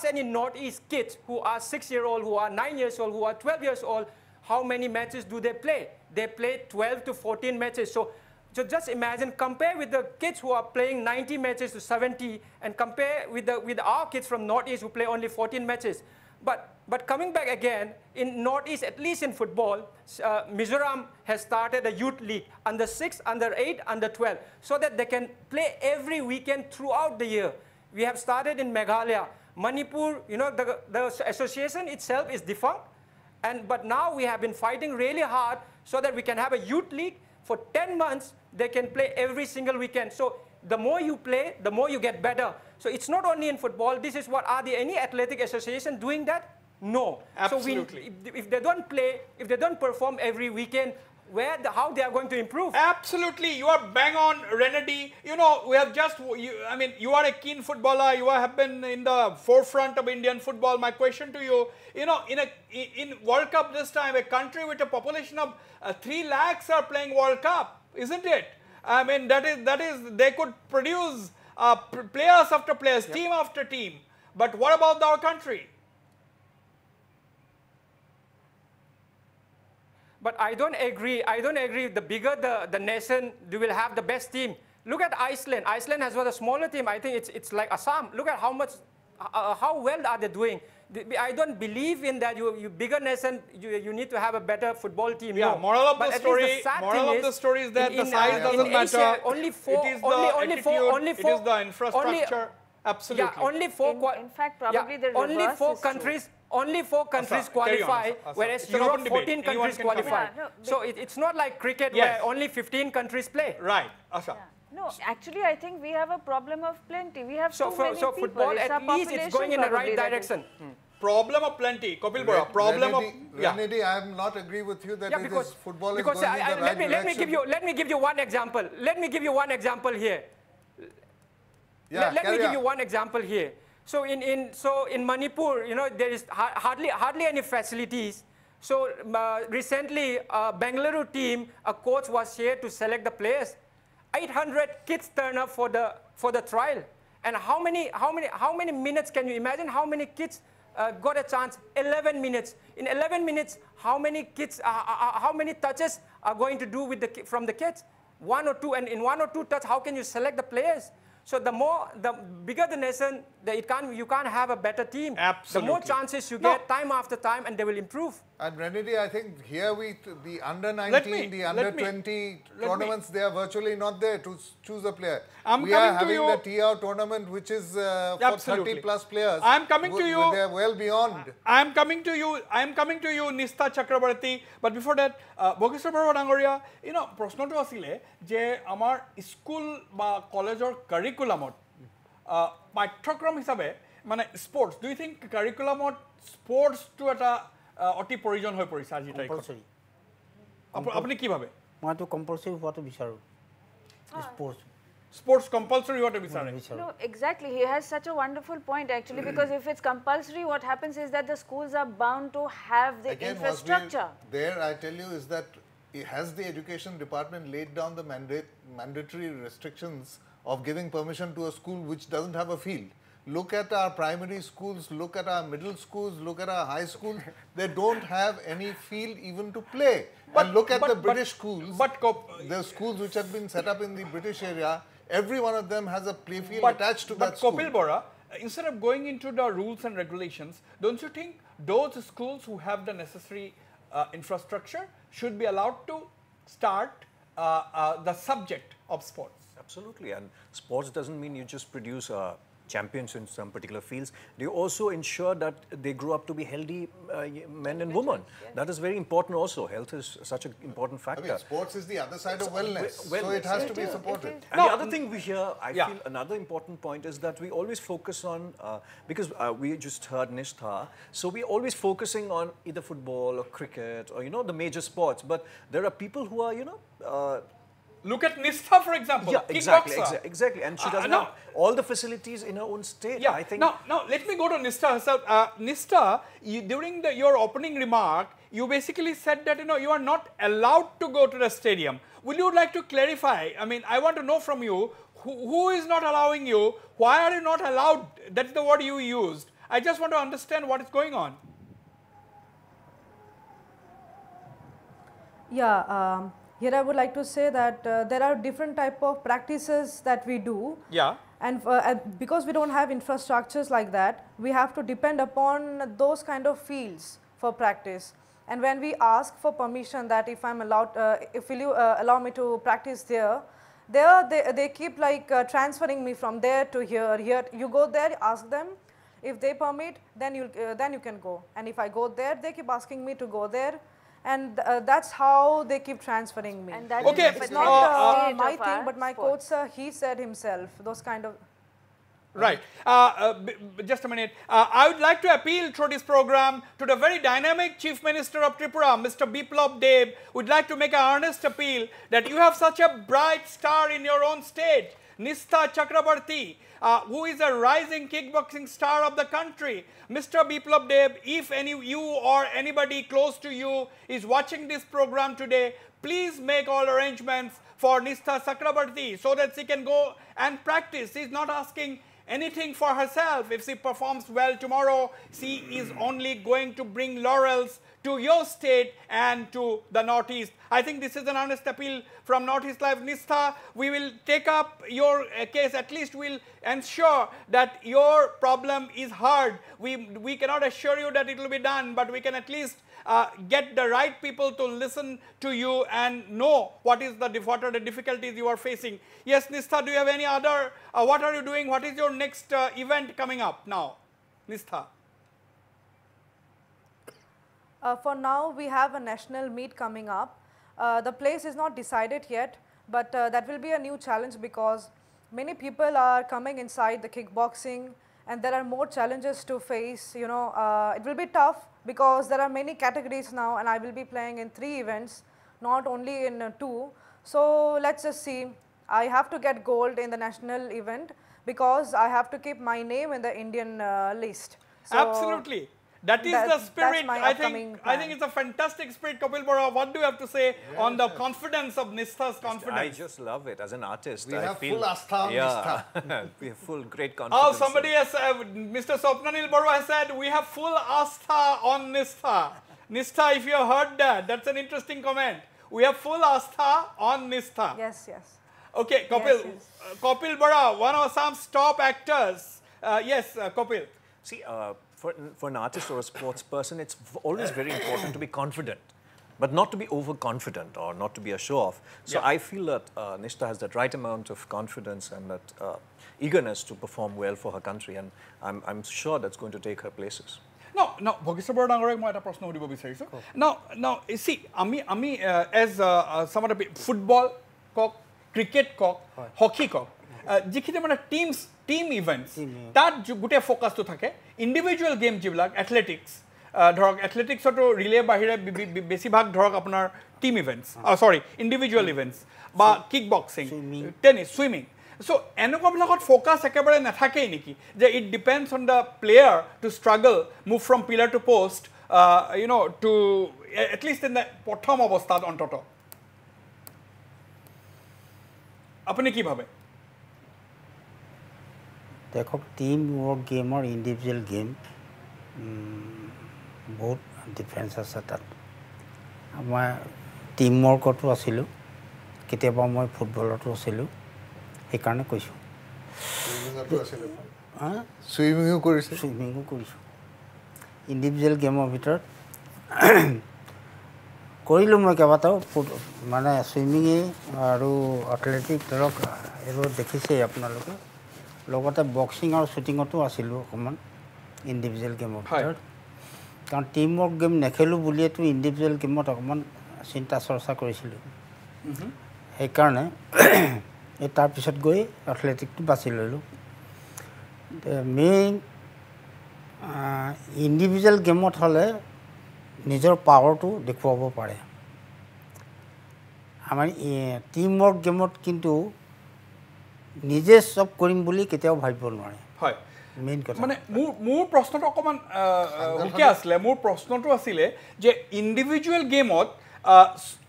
any Northeast kids who are 6-year-old, who are 9 years old, who are 12 years old, how many matches do they play? They play 12 to 14 matches. So just imagine, compare with the kids who are playing 90 matches to 70, and compare with our kids from Northeast who play only 14 matches. But coming back again, in Northeast, at least in football, Mizoram has started a youth league, under 6, under 8, under 12, so that they can play every weekend throughout the year. We have started in Meghalaya. Manipur, the association itself is defunct, but now we have been fighting really hard so that we can have a youth league. For 10 months, they can play every single weekend. So The more you play, the more you get better. So it's not only in football. This is what, are there any athletic association doing that? No. Absolutely. So if they don't play, if they don't perform every weekend, how they are going to improve? Absolutely, you are bang on, Renedy. You know, we have just, I mean, you are a keen footballer. You have been in the forefront of Indian football. My question to you, you know, in World Cup this time, a country with a population of 3 lakhs are playing World Cup, isn't it? I mean, that is they could produce players after players, team after team. But what about our country? But I don't agree. I don't agree. The bigger the nation, they will have the best team. Look at Iceland. Iceland has got a smaller team. I think it's like Assam. Look at how much, how well are they doing. I don't believe in that. You bigger nation, you need to have a better football team. Yeah. No. Moral of the story is that the size doesn't matter. Asia, only four. It is the attitude. It is the infrastructure. Absolutely. Yeah, only four. In fact, probably the reverse only 4 is countries. true. Only 4 countries qualify, whereas Europe 14 countries qualify. Yeah, no, so it's not like cricket Yes. where only 15 countries play. Right, Asha. No, actually, I think we have a problem of plenty. We have So too many people. football, It's our at least it's going in the right population probably direction. Problem of plenty. Kopil Bora, problem of... Renedy, I am not agree with you that because football is going in the right direction. Let me give you one example. Let me give you one example here. Yeah, let me give you one example here. So in Manipur, you know, there is hardly any facilities. So recently, Bengaluru team, a coach was here to select the players. 800 kids turn up for the trial. And how many minutes can you imagine? How many kids got a chance? 11 minutes. In 11 minutes, how many kids? How many touches are going to do with from the kids? 1 or 2. And in 1 or 2 touch, how can you select the players? So the bigger the nation, you can't have a better team. Absolutely. The more chances you get time after time, and they will improve. And Renedy, I think here the under 19, the under 20 tournaments, they are virtually not there to choose a player. We are having the TR tournament, which is for 30 plus players. I'm coming to you. They are well beyond. I'm coming to you, Nista Chakrabarti. But before that, Bogeshwar Barua Dangoria, you know, proshno to asile je amar school ba college or curriculum পাঠ্যক্ৰম হিসাবে মানে sports do you think কারিকুলামত sports too এটা অতি প্ৰয়োজন হৈ পৰিছে আজি কম্পালসৰি আপুনি কি ভাবে মইতো কম্পালসৰি হোৱাটো বিচাৰো স্পোর্টস কম্পালসৰি হোৱাটো বিচাৰে No, exactly. He has such a wonderful point actually, because if it's compulsory, what happens is that the schools are bound to have the infrastructure. There, I tell you, is that has the education department laid down the mandatory restrictions of giving permission to a school which doesn't have a field. Look at our primary schools, look at our middle schools, look at our high schools. They don't have any field even to play. And look at the British schools, the schools which have been set up in the British area, every one of them has a play field attached to that school. But Kopil Bora, instead of going into the rules and regulations, don't you think those schools who have the necessary infrastructure should be allowed to start the subject of sports? Absolutely, and sports doesn't mean you just produce champions in some particular fields. They also ensure that they grow up to be healthy men and women. Yes. That is very important also. Health is such an important factor. I mean, sports is the other side of wellness, so it has to be supported. And the other thing we hear, I feel another important point is that we always focus on, because we just heard Nishtha, so we're always focusing on either football or cricket or, you know, the major sports. But there are people who are, you know, look at Nistha, for example. Yeah, exactly. And she doesn't have all the facilities in her own state. Yeah. I think. Now, let me go to Nistha herself. Nistha, during your opening remark, you basically said that, you know, you are not allowed to go to the stadium. Will you like to clarify? I mean, I want to know from you, who is not allowing you? Why are you not allowed? That's the word you used. I just want to understand what is going on. Yeah. Here I would like to say that there are different type of practices that we do. Yeah. And because we don't have infrastructures like that, we have to depend upon those kind of fields for practice. And when we ask for permission that if I'm allowed, will you allow me to practice there, they keep like transferring me from there to here. You go there, ask them. If they permit, then you can go. And if I go there, they keep asking me to go there. And that's how they keep transferring me. And that Okay, is It's the not stage my of thing, our but my sport. coach, sir, he said himself, those kind of. Right. Just a minute. I would like to appeal through this program to the very dynamic Chief Minister of Tripura, Mr. Biplab Deb. Would like to make an earnest appeal that you have such a bright star in your own state, Nistha Chakrabarti, who is a rising kickboxing star of the country. Mr. Biplab Deb, if you or anybody close to you is watching this program today, please make all arrangements for Nistha Chakrabarti so that she can go and practice. She is not asking anything for herself. If she performs well tomorrow, she is only going to bring laurels to your state and to the Northeast. I think this is an honest appeal from Northeast Live. Nistha, we will take up your case. At least we'll ensure that your problem is heard. We cannot assure you that it will be done, but we can at least get the right people to listen to you and know what are the difficulties you are facing. Yes, Nistha, do you have any other, what are you doing? What is your next event coming up now? Nistha. For now, we have a national meet coming up. The place is not decided yet, but that will be a new challenge because many people are coming inside the kickboxing and there are more challenges to face. You know, it will be tough because there are many categories now and I will be playing in 3 events, not only in 2. So let's just see. I have to get gold in the national event because I have to keep my name in the Indian list. So absolutely. That is the spirit. I think it's a fantastic spirit, Kapil Bora. What do you have to say on the confidence of Nistha's confidence? I just love it. As an artist, we I have feel full astha on Nistha. we have full great confidence. Oh, somebody has, Mr. Swapnanil Barua has said, we have full astha on Nistha. Nistha, if you have heard that, that's an interesting comment. We have full astha on Nistha. Yes, yes. Okay, Kapil, yes. Kapil Bora, one of Assam's top actors. Yes, Kapil. See, for an artist or a sports person, it's always very important to be confident, but not to be overconfident or not to be a show-off. So I feel that Nistha has that right amount of confidence and that eagerness to perform well for her country, and I'm sure that's going to take her places. No, Bhageshwar Bora Dangore, moi eta proshno udibo bisarisu. Now, see, ami as some of the football kok, cricket kok, hockey kok, jikhine mane team events, that gute focus to thake, individual game jiblak, athletics, dhorok athletics to relay bahire besibhag dhorok apnar team events, sorry, individual events, ba kickboxing, tennis, swimming. So, enokoblagot focus ekebare nathakei niki, je it depends on the player to struggle, move from pillar to post, you know, to at least in the prothom obosthat ontoto. Apni ki bhabe? देखो team work game और individual game बहुत difference আছে তাত মই team वर्कটো আছিলো কেতিয়াবা মই ফুটবলটো আছিলো এই কাৰণে কৈছো সুইমিংও কৰিছো ইন্ডিভিজুৱেল গেমৰ ভিতৰত কৰিলো মই কেবাটাও মানে সুইমিং আৰু এথলেটিক ধৰক এৰো দেখিছে আপোনালোকে লগতে বক্সিং আৰু শুটিংতো আছিলো অকমান ইন্ডিভিজুৱেল গেমৰ ভিতৰত কাৰণ টিম ৱৰ্ক গেম নেখেলো বুলিয়েতো ইন্ডিভিজুৱেল গেমত অকমান চিন্তা চৰ্চা কৰিছিলো এই কাৰণে এই তাৰ পিছত গৈ এথলেটিকটো বাছি ললো মেইন ইন্ডিভিজুৱেল গেমত হলে নিজৰ পাৱাৰটো দেখুৱাব পাৰে আমাৰ টিম ৱৰ্ক গেমত কিন্তু নিজে সব কৰিম বুলি কেতিয়াও ভাবিব নোৱাৰে হয় মেইন কথা মানে মোৰ প্ৰশ্নটো অকমান হুকে আসলে মোৰ প্ৰশ্নটো আছিল যে ইন্ডিভিজুৱেল গেমত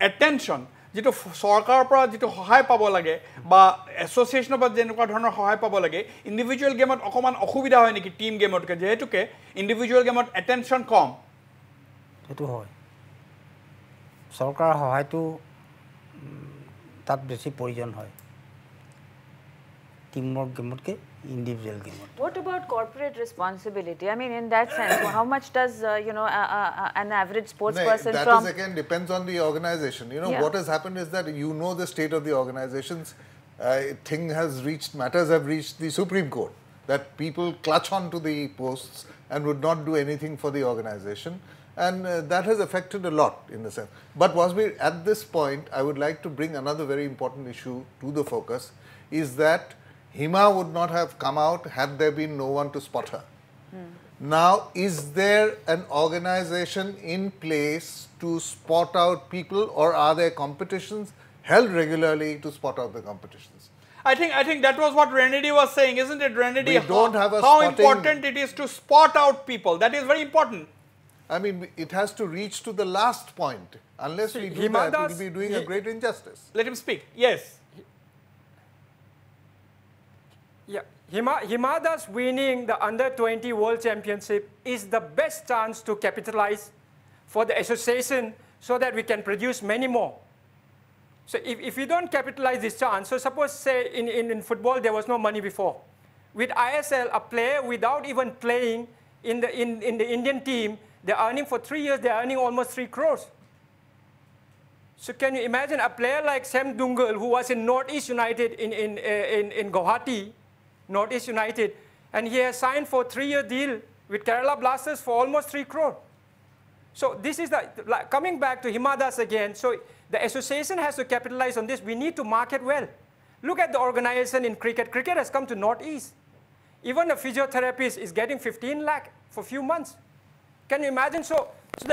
এটেনশন যেটো সৰকাৰৰ পৰা যেটো সহায় পাব লাগে বা এছ'চিয়েচনৰ পৰা যেনেকুৱা ধৰণৰ সহায় পাব লাগে ইন্ডিভিজুৱেল গেমত অকমান অসুবিধা হয় নেকি টিম গেমতকে যেহেতুকে ইন্ডিভিজুৱেল গেমত এটেনশন কম সেইটো হয় সৰকাৰৰ সহায়টো তাত বেছি প্ৰয়োজন হয় teamwork game individual game. What about corporate responsibility? I mean, in that sense, how much does you know an average sports person that from? That is again depends on the organization. You know what has happened is that you know the state of the organizations. Matters have reached the Supreme Court that people clutch on to the posts and would not do anything for the organization. And that has affected a lot in the sense. But Wasbir, at this point, I would like to bring another very important issue to the focus, is that Hima would not have come out had there been no one to spot her. Now, is there an organization in place to spot out people, or are there competitions held regularly to spot out the competitions? I think that was what Renedy was saying, isn't it, Renedy? We don't have a how spotting. important it is to spot out people. That is very important. I mean, it has to reach to the last point. Unless we do that, we will be doing a great injustice. Let him speak. Yes. Yeah, Hima Das winning the Under-20 World Championship is the best chance to capitalize for the association so that we can produce many more. So if we don't capitalize this chance, so suppose say in football there was no money before. With ISL, a player without even playing in the Indian team, they're earning for 3 years, they're earning almost 3 crores. So can you imagine a player like Sam Dungal, who was in Northeast United in Guwahati, Northeast United, and he has signed for a 3-year deal with Kerala Blasters for almost 3 crore. So this is coming back to Hima Das again. So the association has to capitalize on this. We need to market well. Look at the organization in cricket. Cricket has come to Northeast. Even a physiotherapist is getting 15 lakh for a few months. Can you imagine? So it's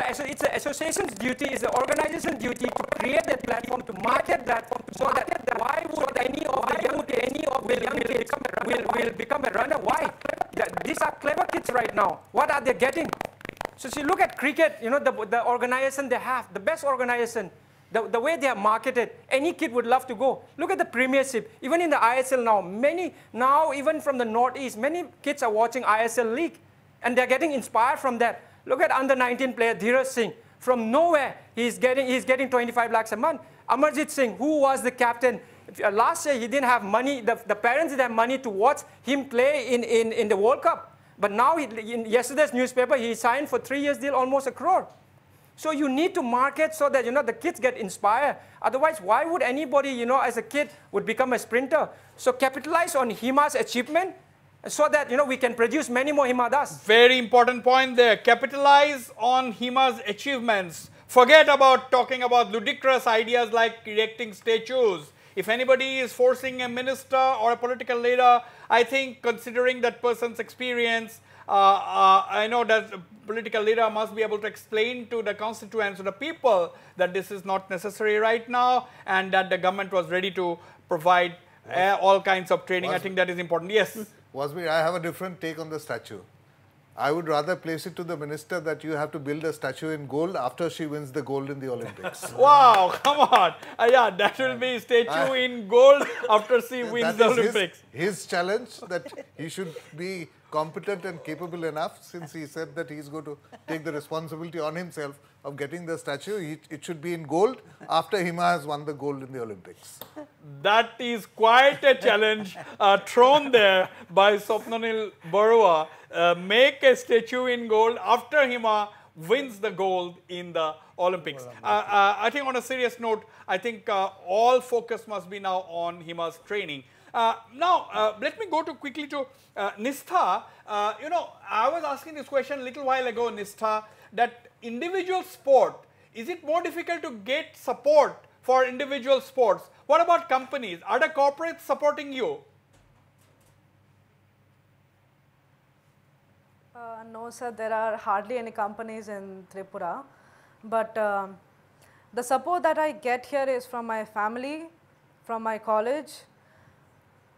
the association's duty, it's the organization's duty to create that platform, to market that, so that why would any of the young kids will become a runner? Why? These are clever kids right now. What are they getting? So see, look at cricket, you know, the organization they have, the best organization, the way they are marketed, any kid would love to go. Look at the premiership, even in the ISL now, even from the Northeast, many kids are watching ISL League, and they're getting inspired from that. Look at under-19 player Dheeraj Singh. From nowhere, he's getting 25 lakhs a month. Amarjit Singh, who was the captain, last year he didn't have money, the parents didn't have money to watch him play in the World Cup. But now, in yesterday's newspaper, he signed for 3 years deal, almost 1 crore. So you need to market so that, you know, the kids get inspired. Otherwise, why would anybody, you know, as a kid would become a sprinter? So capitalize on Hima's achievement, so that, you know, we can produce many more Hima Das. Very important point there. Capitalize on Hima's achievements. Forget about talking about ludicrous ideas like erecting statues. If anybody is forcing a minister or a political leader, I think considering that person's experience, I know that the political leader must be able to explain to the constituents, to the people, that this is not necessary right now, and that the government was ready to provide all kinds of training. I think that is important. Yes. Wasbir, I have a different take on the statue. I would rather place it to the minister that you have to build a statue in gold after she wins the gold in the Olympics. Wow, come on. Yeah, that will be statue in gold after she wins the Olympics. His challenge, that he should be competent and capable enough, since he said that he's going to take the responsibility on himself of getting the statue. It should be in gold after Hima has won the gold in the Olympics. That is quite a challenge thrown there by Swapnanil Barua. Make a statue in gold after Hima wins the gold in the Olympics. I think on a serious note, I think all focus must be now on Hima's training. Now, let me go quickly to Nistha. You know, I was asking this question a little while ago, Nistha, that individual sport, is it more difficult to get support for individual sports? What about companies? Are the corporates supporting you? No, sir, there are hardly any companies in Tripura. But the support that I get here is from my family, from my college,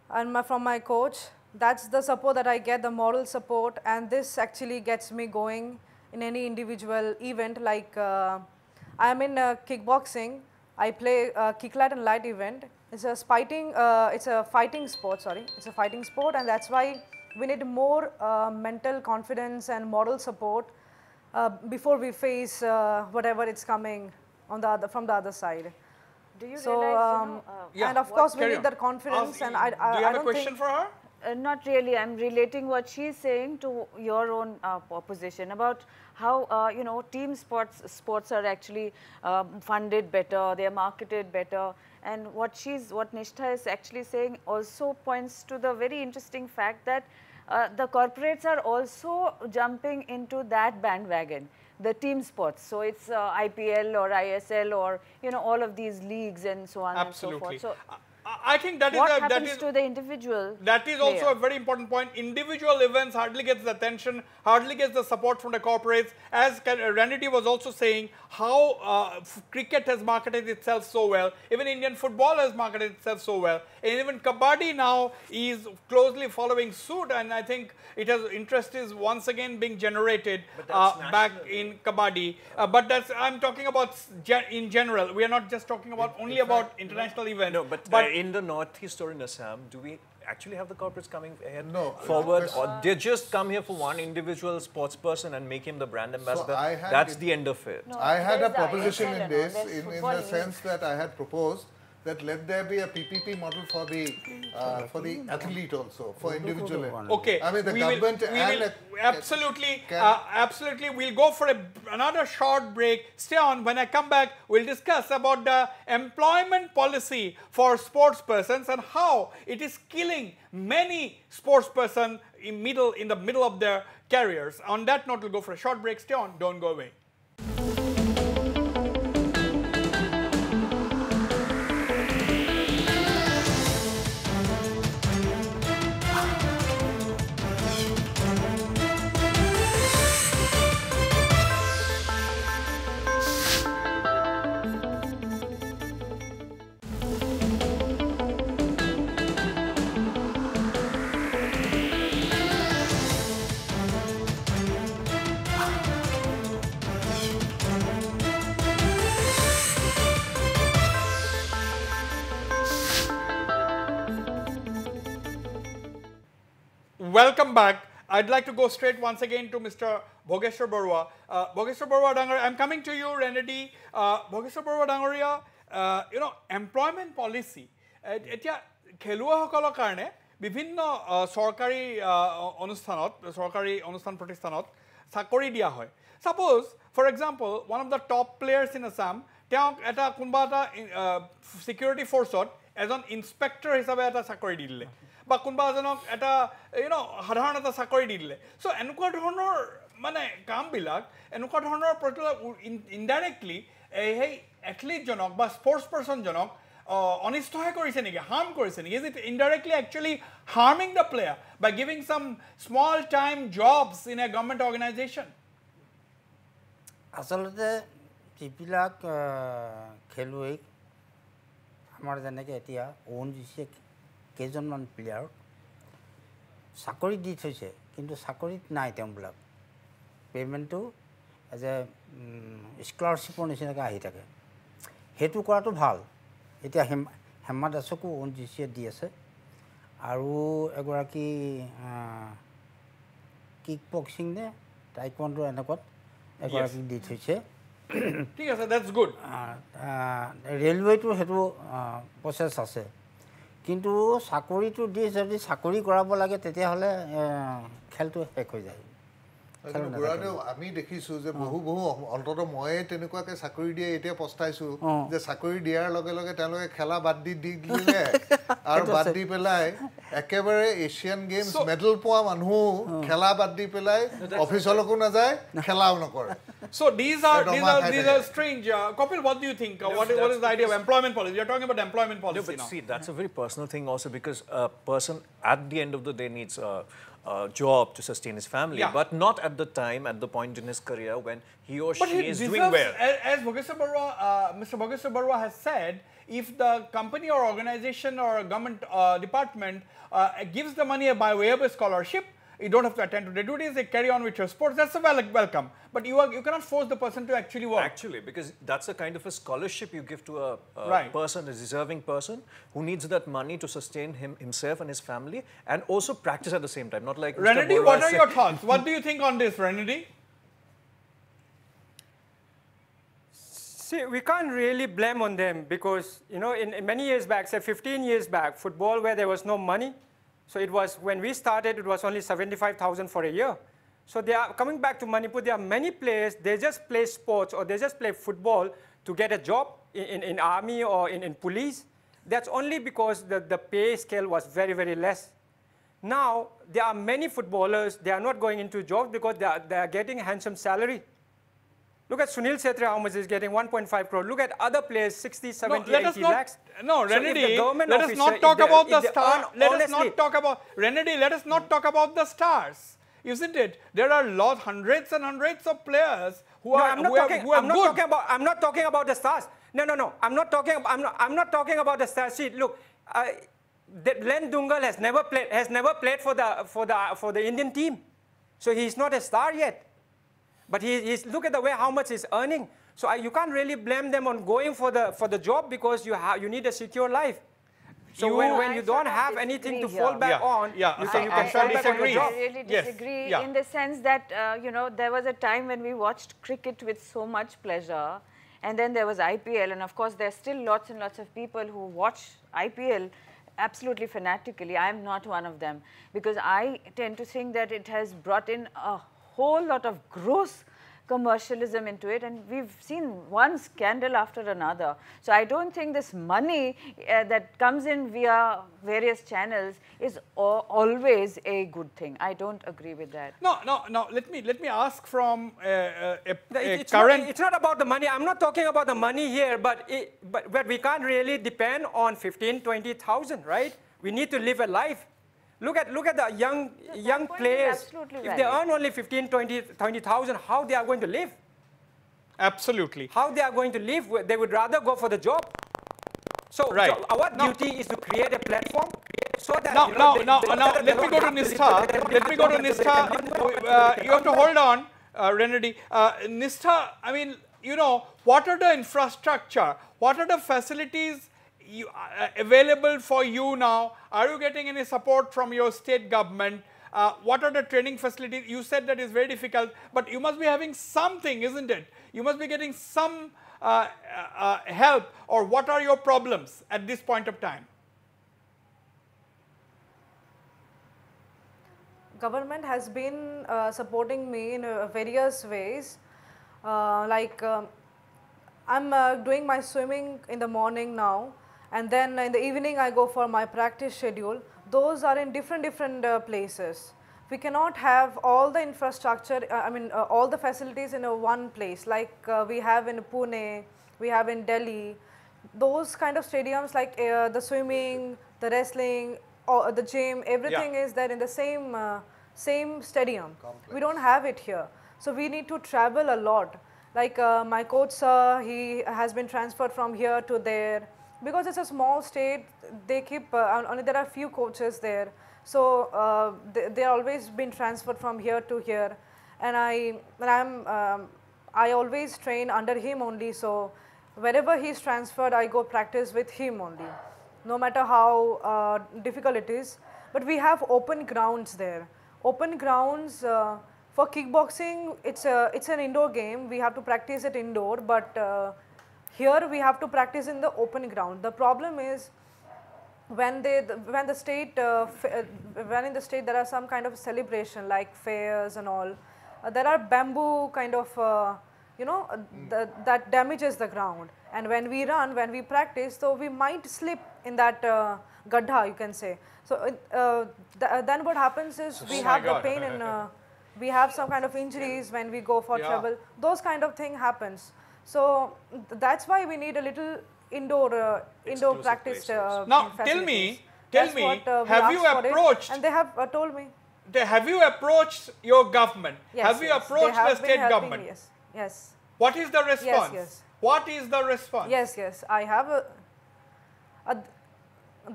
and from my coach. That's the support that I get, the moral support, and this actually gets me going in any individual event. Like I'm in kickboxing. I play kick light and light event. It's a fighting sport. Sorry, it's a fighting sport, and that's why we need more mental confidence and moral support before we face whatever it's coming on the from the other side. Do you realize, and of course we need that confidence. And I do you have a question for her? Not really. I'm relating what she's saying to your own position about how you know, team sports are actually funded better, they are marketed better, and what Nishtha is actually saying also points to the very interesting fact that the corporates are also jumping into that bandwagon. the team sports. So it's IPL or ISL or, you know, all of these leagues and so on Absolutely. and so forth. So I think that what happens to the individual That is player? also a very important point. Individual events hardly gets the attention, hardly gets the support from the corporates. As Randy was also saying, how cricket has marketed itself so well. Even Indian football has marketed itself so well. And even Kabaddi now is closely following suit. And I think it has interest is once again being generated back in Kabaddi. But that's, I'm talking about in general. We are not just talking about only about international events. No, but in the Northeast or in Assam, do we actually have the corporates coming ahead forward, or they just come here for one individual sports person and make him the brand ambassador? So that's the end of it. No, I had a proposition in this, in the sense that I had proposed that let there be a PPP model for the athlete also, for individual. Okay. I mean, the government absolutely. We'll go for another short break. Stay on. When I come back, we'll discuss about the employment policy for sports persons and how it is killing many sports persons in the middle of their careers. On that note, we'll go for a short break. Stay on. Don't go away. Welcome back. I'd like to go straight once again to Mr. Bhogeshwar Barua. Bhogeshwar Barua Dangaria, I'm coming to you, Renedy. Bhogeshwar Barua Dangaria, you know, employment policy. Etia khelua hokolor karone bibhinno sorkari onusthan protishthanot sakori dia hoy. Suppose, for example, one of the top players in Assam, teok eta kunba eta security force ot ejon inspector hisabe eta sakori dile. বা কোনবা এজনক এটা সাধাৰণ এটা চাকৰি দি দিলে so এনেকুৱা ধৰণৰ মানে কামবিলাক এনেকুৱা ধৰণৰ ইনডাইৰেক্টলি এই এথলিট জনক বা স্পৰ্টছ পাৰ্সন জনক অনিষ্টহে কৰিছে নেকি হাৰ্ম কৰিছে নেকি is it indirectly actually harming the player by giving some small time jobs in a government organisation আসলতে যিবিলাক খেলুৱৈ আমাৰ যেনেকৈ এতিয়া ONGC কেইজনমান প্লেয়াৰ চাকৰি দি থৈছে কিন্তু চাকৰিত নাই তেওঁবিলাক পেমেণ্টটো এজ এ স্কলাৰশ্বিপৰ নিচিনাকৈ আহি থাকে সেইটো কৰাটো ভাল এতিয়া হেমা দাসকো ONGCয়ে দি আছে আৰু এগৰাকী কিক বক্সিং নে টাইকোৱাণ্ডো এনেকুৱাত এগৰাকী দি থৈছে ঠিক আছে দ্যাটস গুড ৰেলৱেটো সেইটো প্ৰচেছ আছে কিন্তু চাকৰিটো দি যদি চাকৰি কৰাব লাগে তেতিয়াহ'লে খেলটো শেষ হৈ যায় আমি দেখিছো যে বহু অন্তত মই তেনেকুৱাকে চাকৰি দিয়ে এতিয়া পস্তাইছো যে চাকৰি দিয়াৰ লগে লগে তেওঁলোকে খেলা বাদ দি দিলে আৰু বাদ দি পেলাই একেবাৰে এছিয়ান গেমছ মেডেল পোৱা মানুহ খেলা বাদ দি পেলাই অফিচলৈকো নাযায় খেলাও নকৰে So these are strange. Kapil, what do you think? What is the idea of employment policy? We are talking about employment policy but now. See, that's a very personal thing also because a person at the end of the day needs a job to sustain his family, but not at the time, at the point in his career when he or she is doing well. As Mr. Bhogeshwar Barua has said, if the company or organization or government department gives the money by way of a scholarship, you don't have to attend to the duties, they carry on with your sports, that's a welcome. But you cannot force the person to actually work. Actually, because that's a kind of a scholarship you give to a person, a deserving person, who needs that money to sustain himself and his family, and also practice at the same time, not like Renedy, what are your thoughts? What do you think on this, Renedy? See, we can't really blame on them because, you know, in many years back, say 15 years back, football where there was no money, so it was, when we started, it was only 75,000 for a year. So they are coming back to Manipur, there are many players, they just play sports or they just play football to get a job in army or in police. That's only because the pay scale was very, very less. Now, there are many footballers, they are not going into jobs because they are getting a handsome salary. Look at Sunil Chhetri, how much he's getting, 1.5 crore. Look at other players, 60, 70, no, 80 lakhs. No, Renedy, let us not talk about the stars. Let us not talk about, Renedy, let us not talk about the stars. Isn't it? There are hundreds and hundreds of players who are good. I'm not talking about the stars. No. I'm not talking about the stars. See, look, Len Dungal has never played for the Indian team. So he's not a star yet. But look at the way how much he's earning. So you can't really blame them on going for the job because you need a secure life. So when you don't have anything to fall back on, you can fall back on your job. I really disagree in the sense that, there was a time when we watched cricket with so much pleasure, and then there was IPL, and of course there's still lots and lots of people who watch IPL absolutely fanatically. I am not one of them, because I tend to think that it has brought in a whole lot of gross commercialism into it, and we've seen one scandal after another. So I don't think this money that comes in via various channels is always a good thing. I don't agree with that. No. Let me ask from It's not about the money. I'm not talking about the money here, but we can't really depend on 15, 20,000, right? We need to live a life. Look at the young players. If they earn only 15, 20,000, how they are going to live? Absolutely. How they are going to live? They would rather go for the job. So, our duty is to create a platform so that let me go to Nistha. You have to hold on, Renedy. Nistha, I mean, what are the infrastructure? What are the facilities available for you now? Are you getting any support from your state government? What are the training facilities? You said that is very difficult, but you must be having something, isn't it? You must be getting some help, or what are your problems at this point of time? Government has been supporting me in various ways. I'm doing my swimming in the morning now, and then in the evening I go for my practice schedule. Those are in different places. We cannot have all the infrastructure, all the facilities in one place, like we have in Pune, we have in Delhi. Those kind of stadiums, like the swimming, the wrestling, or the gym, everything is there in the same stadium. Complex. We don't have it here. So we need to travel a lot. Like my coach sir, he has been transferred from here to there. Because it's a small state, they keep, only there are few coaches there. So they always been transferred from here to here. And I always train under him only. So wherever he's transferred, I go practice with him only, no matter how difficult it is. But we have open grounds there. Open grounds for kickboxing, it's an indoor game. We have to practice it indoor, but here we have to practice in the open ground. The problem is when in the state there are some kind of celebration like fairs and all. There are bamboo kind of that damages the ground. And when we run, when we practice, so we might slip in that gadha, you can say. So then what happens is we have the pain and we have some kind of injuries when we go for travel. Those kind of thing happens. So that's why we need a little indoor practice. Now tell me, have you approached? And they have told me. Have you approached your government? Yes, have you approached the state government? Yes. What is the response? Yes. What is the response? Yes. I have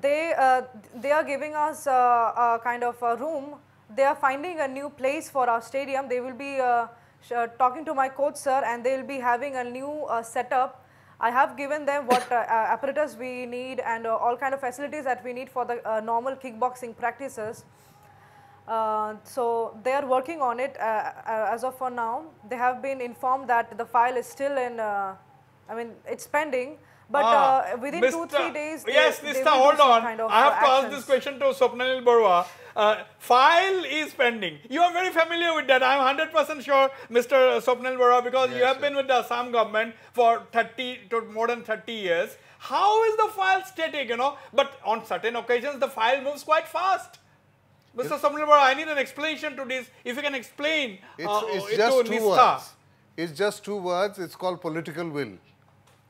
they are giving us a kind of a room. They are finding a new place for our stadium. They will be talking to my coach sir, and they will be having a new setup. I have given them what apparatus we need and all kind of facilities that we need for the normal kickboxing practices. So they are working on it as of for now. They have been informed that the file is still in, it's pending. But within 2-3 days, yes, Nistha, hold on. Kind of I have to ask this question to Swapnanil Barua. File is pending. You are very familiar with that. I am 100% sure, Mr. Swapnanil Barua, because you have been with the Assam government for more than 30 years. How is the file static, But on certain occasions, the file moves quite fast. Mr. Swapnanil Barua, I need an explanation to this. If you can explain it's just to Nistha. is just two words. It's called political will.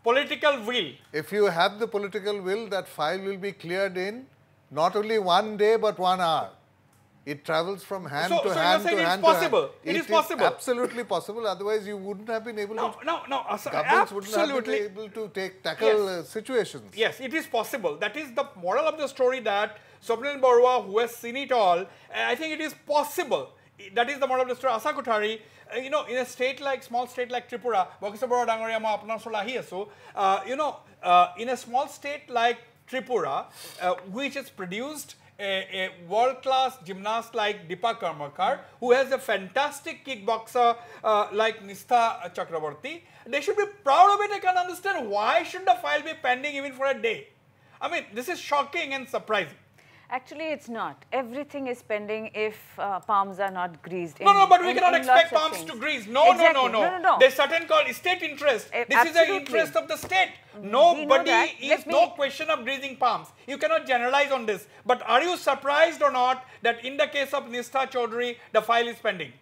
Political will. If you have the political will, that file will be cleared in not only 1 day but 1 hour. It travels from hand to hand to hand. So you're saying it's possible? It is possible? Absolutely possible. Otherwise, you wouldn't have been able to. No, governments wouldn't have been able to tackle situations. Yes, it is possible. That is the moral of the story, that Swapnil Barua, who has seen it all, I think it is possible. That is the moral of the story. Asa Kothari, you know, in a state like, small state like Tripura, Bhogeshwar Barua Dangoria ma apnar osorle ahi asu, you know, in a small state like Tripura, which has produced a world-class gymnast like Deepa Karmakar, who has a fantastic kickboxer like Nistha Chakraborty, they should be proud of it. I can understand why should the file be pending even for a day. I mean, this is shocking and surprising. Actually, it's not. Everything is pending if palms are not greased. No, but we cannot expect palms to grease. No. There's certain called state interest. This is the interest of the state. Nobody is no question of greasing palms. You cannot generalize on this. But are you surprised or not that in the case of Nistha Chaudhary, the file is pending?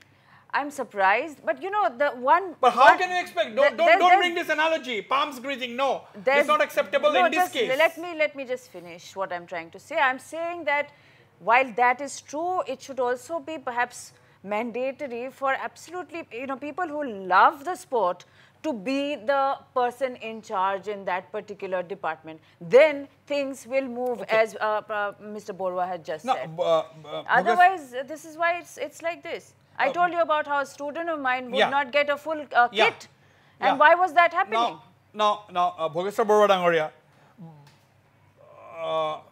I'm surprised, but you know, the one... But how can you expect? Don't bring this analogy. Palms greasing, no. It's not acceptable in this case. Let me just finish what I'm trying to say. I'm saying that while that is true, it should also be perhaps mandatory for absolutely, you know, people who love the sport to be the person in charge in that particular department. Then things will move as Mr. Borwa had just said. Otherwise, this is why it's like this. I told you about how a student of mine would not get a full kit. And why was that happening? Now, Bhogeshwar Barua Dangoria.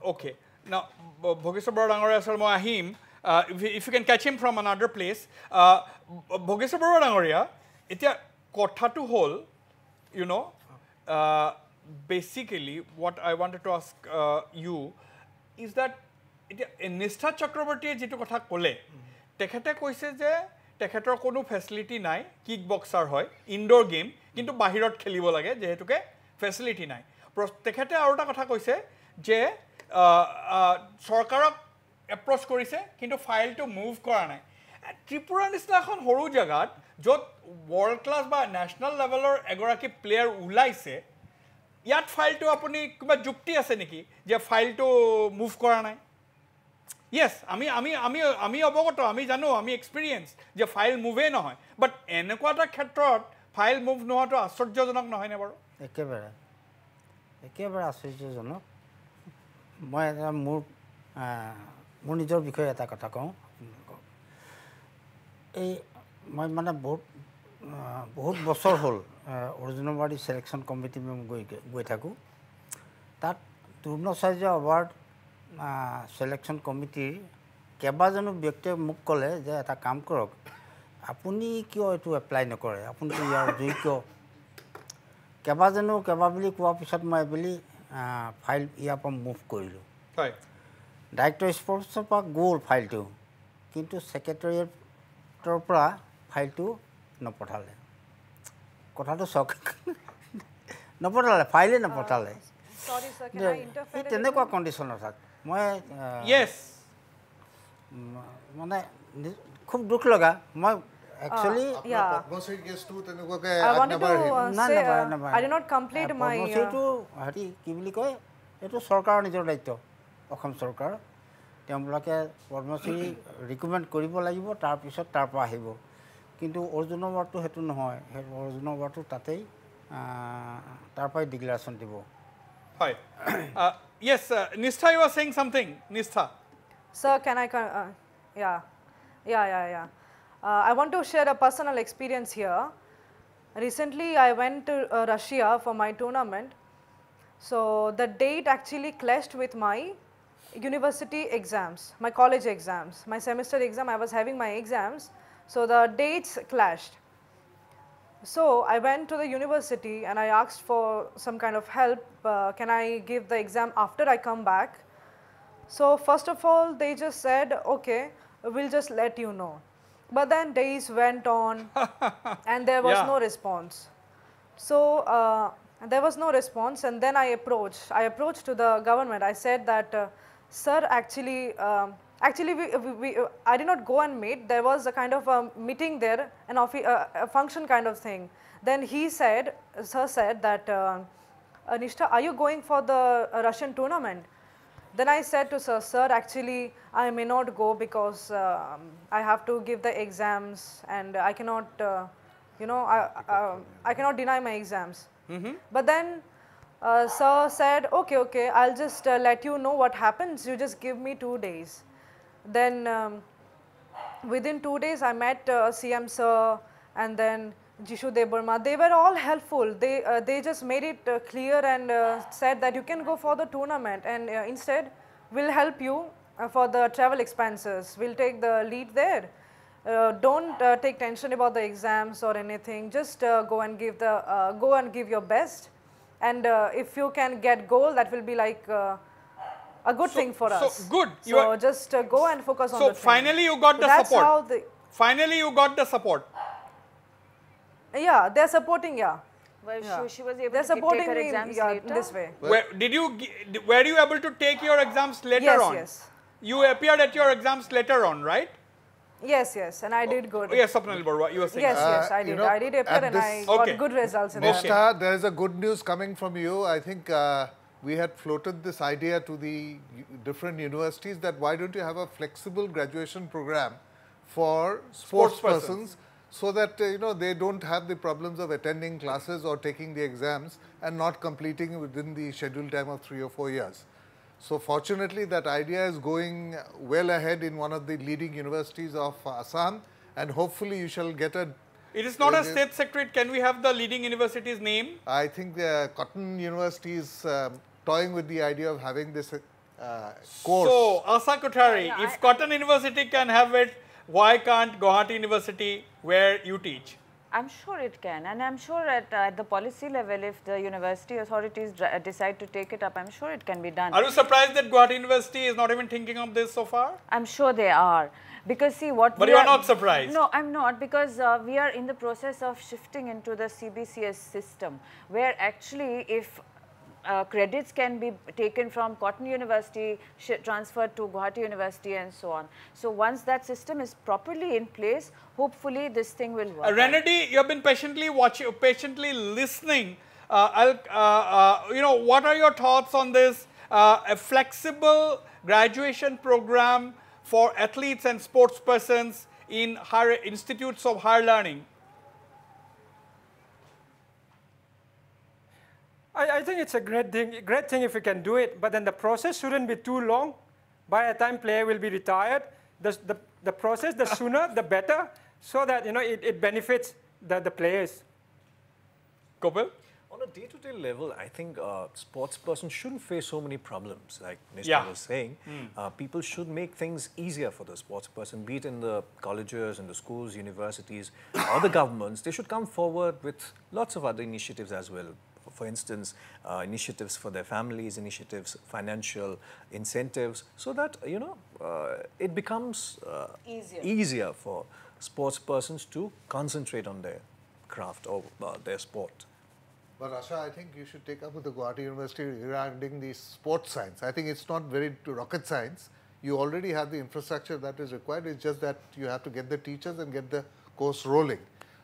Okay. Now, Bhogeshwar Barua Dangoria sir moi ahim. If you can catch him from another place. Bhogeshwar Barua Dangoria, etia kothatu hol, you know, basically what I wanted to ask you is that Nistha Chakraborty jitu kotha kole, তেখেতে কৈছে যে তেখেতৰ কোনো facility নাই, kick boxer হয়, indoor game, কিন্তু বাহিৰত খেলিব লাগে যেহেতুকে ফেসিলিটি নাই। তেখেতে আৰু এটা কথা কৈছে যে চৰকাৰক এপ্ৰ'চ কৰিছে কিন্তু ফাইলটো মুভ কৰা নাই। ত্ৰিপুৰা নিচিনা এখন সৰু জাগাত য'ত ৱৰ্ল্ড ক্লাছ বা নেশ্যনেল লেভেলৰ এগৰাকী প্লেয়াৰ ওলাইছে, ইয়াত ফাইলটো আপুনি কিবা যুক্তি আছে নেকি যে ফাইলটো মুভ কৰা নাই? Yes, আমি অবগত, আমি জানো, আমি এক্সপিৰিয়েন্স যে ফাইল মুভেই নহয়, বাট এনেকুৱা এটা ক্ষেত্ৰত ফাইল মুভ নোহোৱাটো আশ্চৰ্যজনক নহয়নে বাৰু? একেবাৰে আশ্চৰ্যজনক। মই এটা মোৰ নিজৰ বিষয়ে এটা কথা কওঁ। এই মই মানে বহুত বছৰ হ'ল অৰ্জুনবাদী চিলেকশ্যন কমিটি গৈ থাকোঁ। তাত দ্ৰোণাচাৰ্য এৱাৰ্ড সিলেকশন কমিটিৰ কেইবাজনো ব্যক্তিয়ে মোক ক'লে যে এটা কাম কৰক, আপুনি কিয় এইটো এপ্লাই নকৰে, আপুনি ইয়াৰ যোগ্য। কেইবাজনো বুলি কোৱাৰ পিছত মই বুলি ফাইল ইয়াৰ পৰা মুভ কৰিলোঁ। ডাইৰেক্টৰ স্পৰ্টছৰ পৰা গ'ল ফাইলটো, কিন্তু ছেক্ৰেটাৰিয়েটৰ পৰা ফাইলটো নপঠালে। কথাটো চক নপঠালে, ফাইলে নপঠালে। তেনেকুৱা কণ্ডিশ্যনত থাকে। মানে খুব দুখ লগা। মই actually পদ্মশ্ৰী কেছটো তেনেকুৱাকে I did not complete my পদ্মশ্ৰীটো হেৰি কি বুলি কয়, এইটো চৰকাৰৰ নিজৰ দায়িত্ব, অসম চৰকাৰ। তেওঁলোকে পদ্মশ্ৰী ৰিকমেণ্ড কৰিব লাগিব, তাৰপিছত তাৰ পৰা আহিব। কিন্তু অৰ্জুন এৱাৰ্ডটো সেইটো নহয়, সেই অৰ্জুন এৱাৰ্ডটো তাতেই তাৰ পৰাই ডিক্লেৰেশ্যন দিব। Hi. Yes, Nistha, you were saying something. Nistha. Sir, can I? Yeah. I want to share a personal experience here. Recently, I went to Russia for my tournament. So the date actually clashed with my university exams, my college exams, my semester exam. I was having my exams, so the dates clashed. So I went to the university and I asked for some kind of help. Can I give the exam after I come back? So first of all, they just said, okay, we'll just let you know. But then days went on and there was no response. So there was no response, and then I approached to the government. I said that, sir, actually Actually, I did not go and meet. There was a kind of a meeting there, a function kind of thing. Then he said, sir said that, Nishtha, are you going for the Russian tournament? Then I said to sir, sir, actually, I may not go because I have to give the exams and I cannot, I cannot deny my exams. But then sir said, okay, I'll just let you know what happens. You just give me 2 days. Then within 2 days, I met CM sir and then Jishu Deburma. They were all helpful. They just made it clear and said that you can go for the tournament and instead we'll help you for the travel expenses. We'll take the lead there. Don't take tension about the exams or anything. Just go and give your best. And if you can get gold, that will be like a good thing for us. So good. So just go and focus on the training. So finally you got the support. Finally you got the support. Yeah, they're supporting, yeah. Well, she was able they're to supporting take her me exams later? this way. Were you able to take your exams later on? Yes. You appeared at your exams later on, right? Yes, and I did good. Yes, Swapnil Barua, you were saying. Yes, I did. I did appear and I got good results in that. Nishtha, there is a good news coming from you. I think we had floated this idea to the different universities that why don't you have a flexible graduation program for sports persons so that they don't have the problems of attending classes or taking the exams and not completing within the scheduled time of 3 or 4 years. So fortunately, that idea is going well ahead in one of the leading universities of Assam, and hopefully you shall get a... It is not a state secret. Can we have the leading university's name? I think the Cotton University is toying with the idea of having this course. So, Asa Kothari, if Cotton University can have it, why can't Guwahati University, where you teach? I'm sure it can, and I'm sure at the policy level, if the university authorities decide to take it up, I'm sure it can be done. Are you surprised that Guwahati University is not even thinking of this so far? I'm sure they are. Because see what But you are not surprised? No, I'm not, because we are in the process of shifting into the CBCS system, where actually if credits can be taken from Cotton University, transferred to Guwahati University and so on. So once that system is properly in place, hopefully this thing will work. Renedy, you have been patiently watching, patiently listening. What are your thoughts on this? A flexible graduation program for athletes and sports persons in higher institutes of higher learning. I think it's a great thing if we can do it, but then the process shouldn't be too long. By the time player will be retired, the process, the sooner, the better, so that it benefits the players. Kopil? On a day-to-day level, I think sports persons shouldn't face so many problems, like Nishtha was saying. People should make things easier for the sports person, be it in the colleges, in the schools, universities, or the governments. They should come forward with lots of other initiatives as well. For instance, initiatives for their families, initiatives, financial incentives, so that, it becomes easier for sports persons to concentrate on their craft or their sport. But Asha, I think you should take up with the Guwahati University regarding the sports science. I think it's not very rocket science. You already have the infrastructure that is required. It's just that you have to get the teachers and get the course rolling.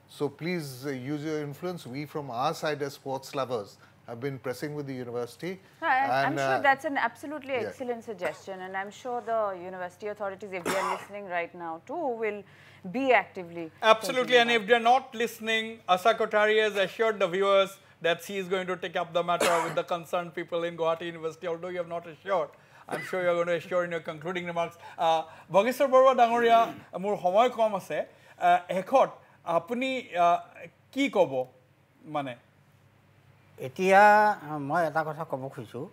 So please use your influence. We from our side as sports lovers have been pressing with the university. I'm sure that's an absolutely excellent suggestion, and I'm sure the university authorities, if they are listening right now too, will be actively. Absolutely, and if they're not listening, Asa Kothari has assured the viewers that she is going to take up the matter with the concerned people in Guwahati University, although you have not assured. I'm sure you're going to assure in your concluding remarks. Bhageswar Barua Dangoria, more homoy kom ase. Ekhot, apuni ki kobo mane? Etia moi eta kotha kobo khoisu.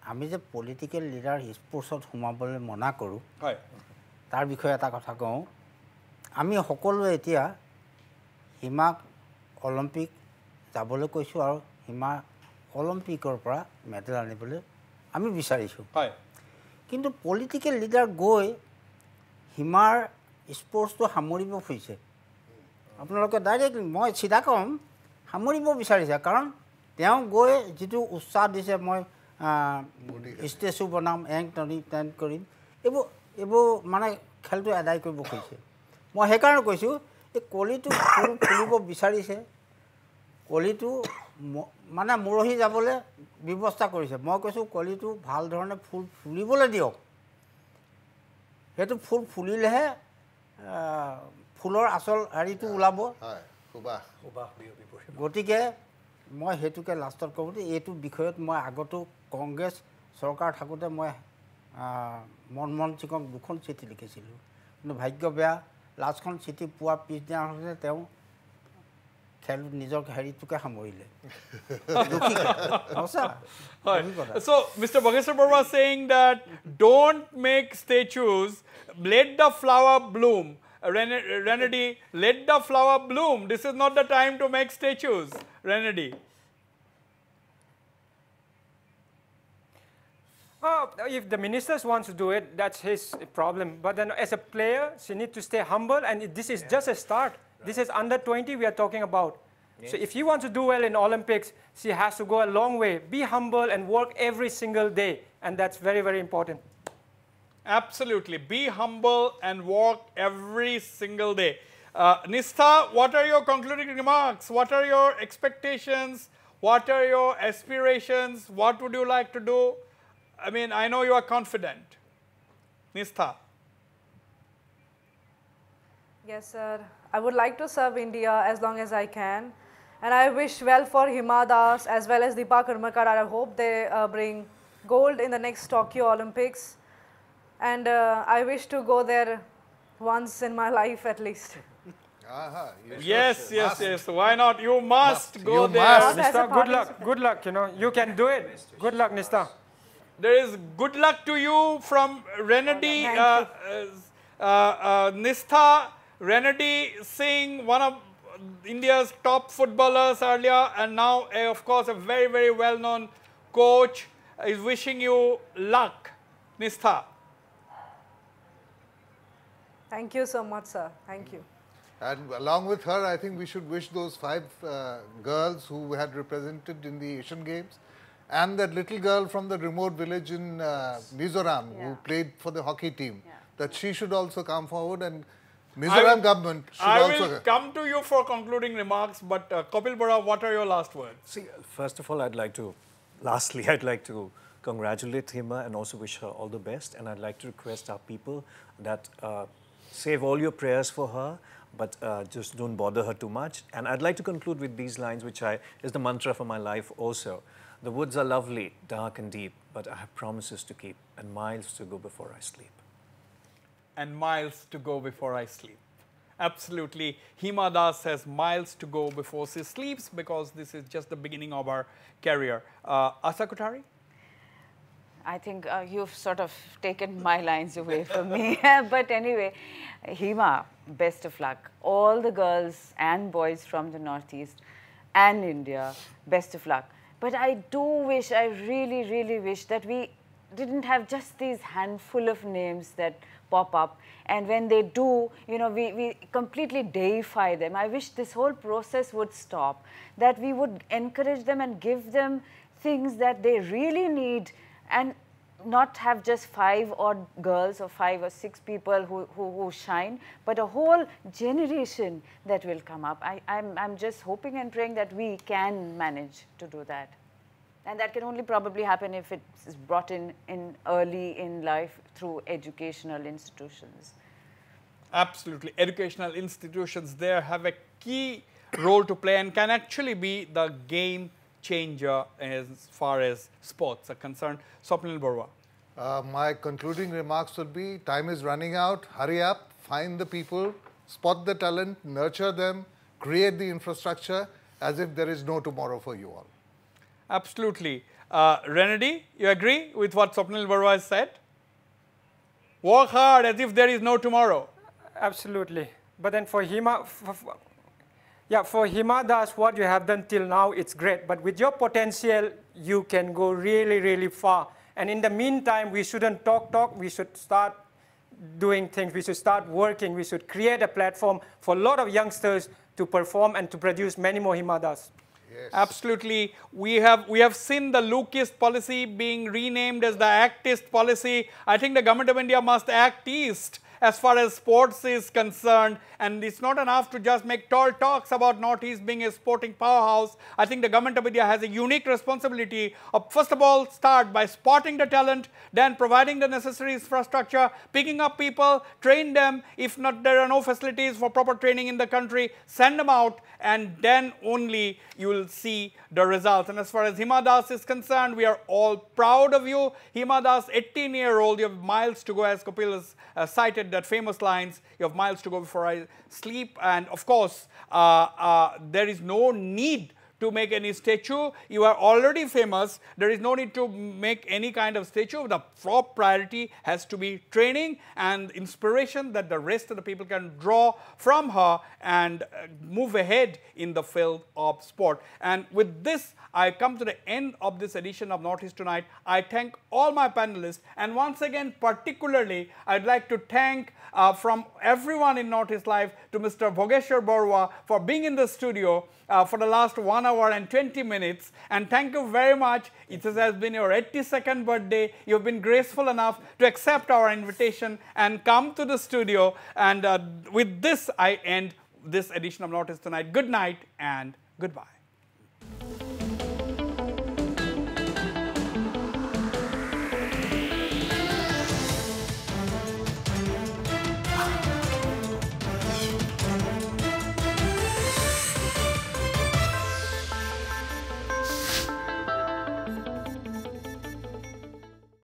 Ami je political leader sportsot humabole mona koru. Hoy. Tar bikhoye eta kotha kau. Ami hokolu etia Himak Olympic যাবলৈ কৈছো আৰু হিমা অলিম্পিকৰ পৰা medal আনিবলৈ আমি বিচাৰিছো হয় কিন্তু পলিটিক্যাল লিডাৰ গৈ হিমাৰ স্পোর্টসটো সামৰিব খুজিছে আপোনালোকে ডাইৰেক্ট মই চিধা কম সামৰিব বিচাৰিছে কাৰণ তেওঁ গৈ যেটো উৎসাহ দিছে মই ষ্টেচু বনাম এং টনি টেন কৰিম এইবোৰ এইবোৰ মানে খেলটো আদায় কৰিব খুজিছে মই সেইকাৰণে কৈছোঁ এই কলিটো ফুলিব বিচাৰিছে কলিটো মানে মৰহি যাবলৈ ব্যৱস্থা কৰিছে মই কৈছোঁ কলিটো ভাল ধৰণে ফুলিবলৈ দিয়ক সেইটো ফুল ফুলিলেহে ফুলৰ আচল হেৰিটো ওলাব গতিকে মই সেইটোকে লাষ্টত ক'ব এইটো বিষয়ত মই আগতো কংগ্ৰেছ চৰকাৰ থাকোঁতে মই মনমোহন সিঙক 2খন চিঠি লিখিছিলোঁ কিন্তু ভাগ্য বেয়া লাষ্টখন চিঠি পোৱা পিছদিনাখনতে তেওঁ খেল নিজৰ হেৰিটোকে সামৰিলে So Mr. Bhageshwar Barua is saying that don't make statues, let the flower bloom. Renedy, let the flower bloom. This is not the time to make statues. Renedy. If the ministers wants to do it, that's his problem. But then as a player, she needs to stay humble, and this is just a start. This is under 20 we are talking about. So if she wants to do well in Olympics, she has to go a long way. Be humble and work every single day, and that's very, very important. Absolutely. Be humble and work every single day. Nistha, what are your concluding remarks? What are your expectations? What are your aspirations? What would you like to do? I mean, I know you are confident. Nistha. Yes, sir. I would like to serve India as long as I can. And I wish well for Hima Das as well as Deepa Karmakar. I hope they bring gold in the next Tokyo Olympics. And I wish to go there once in my life at least. Yes. Why not? You must go there. Nistha, good luck, you know. You can do it. Good luck, Nistha. There is good luck to you from Renedy, Nistha, Renedy Singh, one of India's top footballers earlier, and now, of course, a very, very well-known coach is wishing you luck. Nistha. Thank you so much, sir. Thank you. And along with her, I think we should wish those 5 girls who had represented in the Asian Games and that little girl from the remote village in Mizoram who played for the hockey team, that she should also come forward, and Mizoram government should also... I will come to you for concluding remarks, but Kapil Bora, what are your last words? See, first of all, lastly, I'd like to congratulate Hima and also wish her all the best, and I'd like to request our people that save all your prayers for her, but just don't bother her too much. And I'd like to conclude with these lines, which is the mantra for my life also. The woods are lovely, dark and deep, but I have promises to keep and miles to go before I sleep. And miles to go before I sleep. Absolutely. Hima Das has miles to go before she sleeps, because this is just the beginning of our career. Asa Kothari? I think you've sort of taken my lines away from me. But anyway, Hima, best of luck. All the girls and boys from the Northeast and India, best of luck. But I do wish, I really, really wish that we didn't have just these handful of names that pop up. And when they do, you know, we completely deify them. I wish this whole process would stop, that we would encourage them and give them things that they really need, and not have just 5 odd girls or 5 or 6 people who shine, but a whole generation that will come up. I'm just hoping and praying that we can manage to do that. And that can only probably happen if it is brought in early in life through educational institutions. Absolutely. Educational institutions there have a key role to play and can actually be the game changer as far as sports are concerned. Swapnil Barua. My concluding remarks will be, time is running out, hurry up, find the people, spot the talent, nurture them, create the infrastructure as if there is no tomorrow for you all. Absolutely. Renedy, you agree with what Swapnil Barua has said? Work hard as if there is no tomorrow. Absolutely. But then for Hima, for Hima Das, what you have done till now, it's great. But with your potential, you can go really, really far. And in the meantime, we shouldn't talk. We should start doing things. We should start working. We should create a platform for a lot of youngsters to perform and to produce many more Hima Das. Yes. Absolutely. We have seen the Lookist policy being renamed as the Actist policy. I think the government of India must act east as far as sports is concerned, and it's not enough to just make tall talks about Northeast being a sporting powerhouse. I think the government of India has a unique responsibility of, first of all, start by spotting the talent, then providing the necessary infrastructure, picking up people, train them. If not, there are no facilities for proper training in the country, send them out, and then only you will see the results. And as far as Hima Das is concerned, we are all proud of you. Hima Das, 18-year-old, you have miles to go, as Kapil has cited that famous lines, you have miles to go before I sleep. And of course, there is no need to make any statue. You are already famous. There is no need to make any kind of statue. The top priority has to be training and inspiration that the rest of the people can draw from her and move ahead in the field of sport. And with this, I come to the end of this edition of Northeast Tonight. I thank all my panelists, and once again, particularly, I'd like to thank from everyone in Northeast Live to Mr. Bhogeshwar Barua for being in the studio for the last 1 hour and 20 minutes. And thank you very much. It has been your 82nd birthday. You've been graceful enough to accept our invitation and come to the studio. And with this, I end this edition of Northeast Tonight. Good night and goodbye.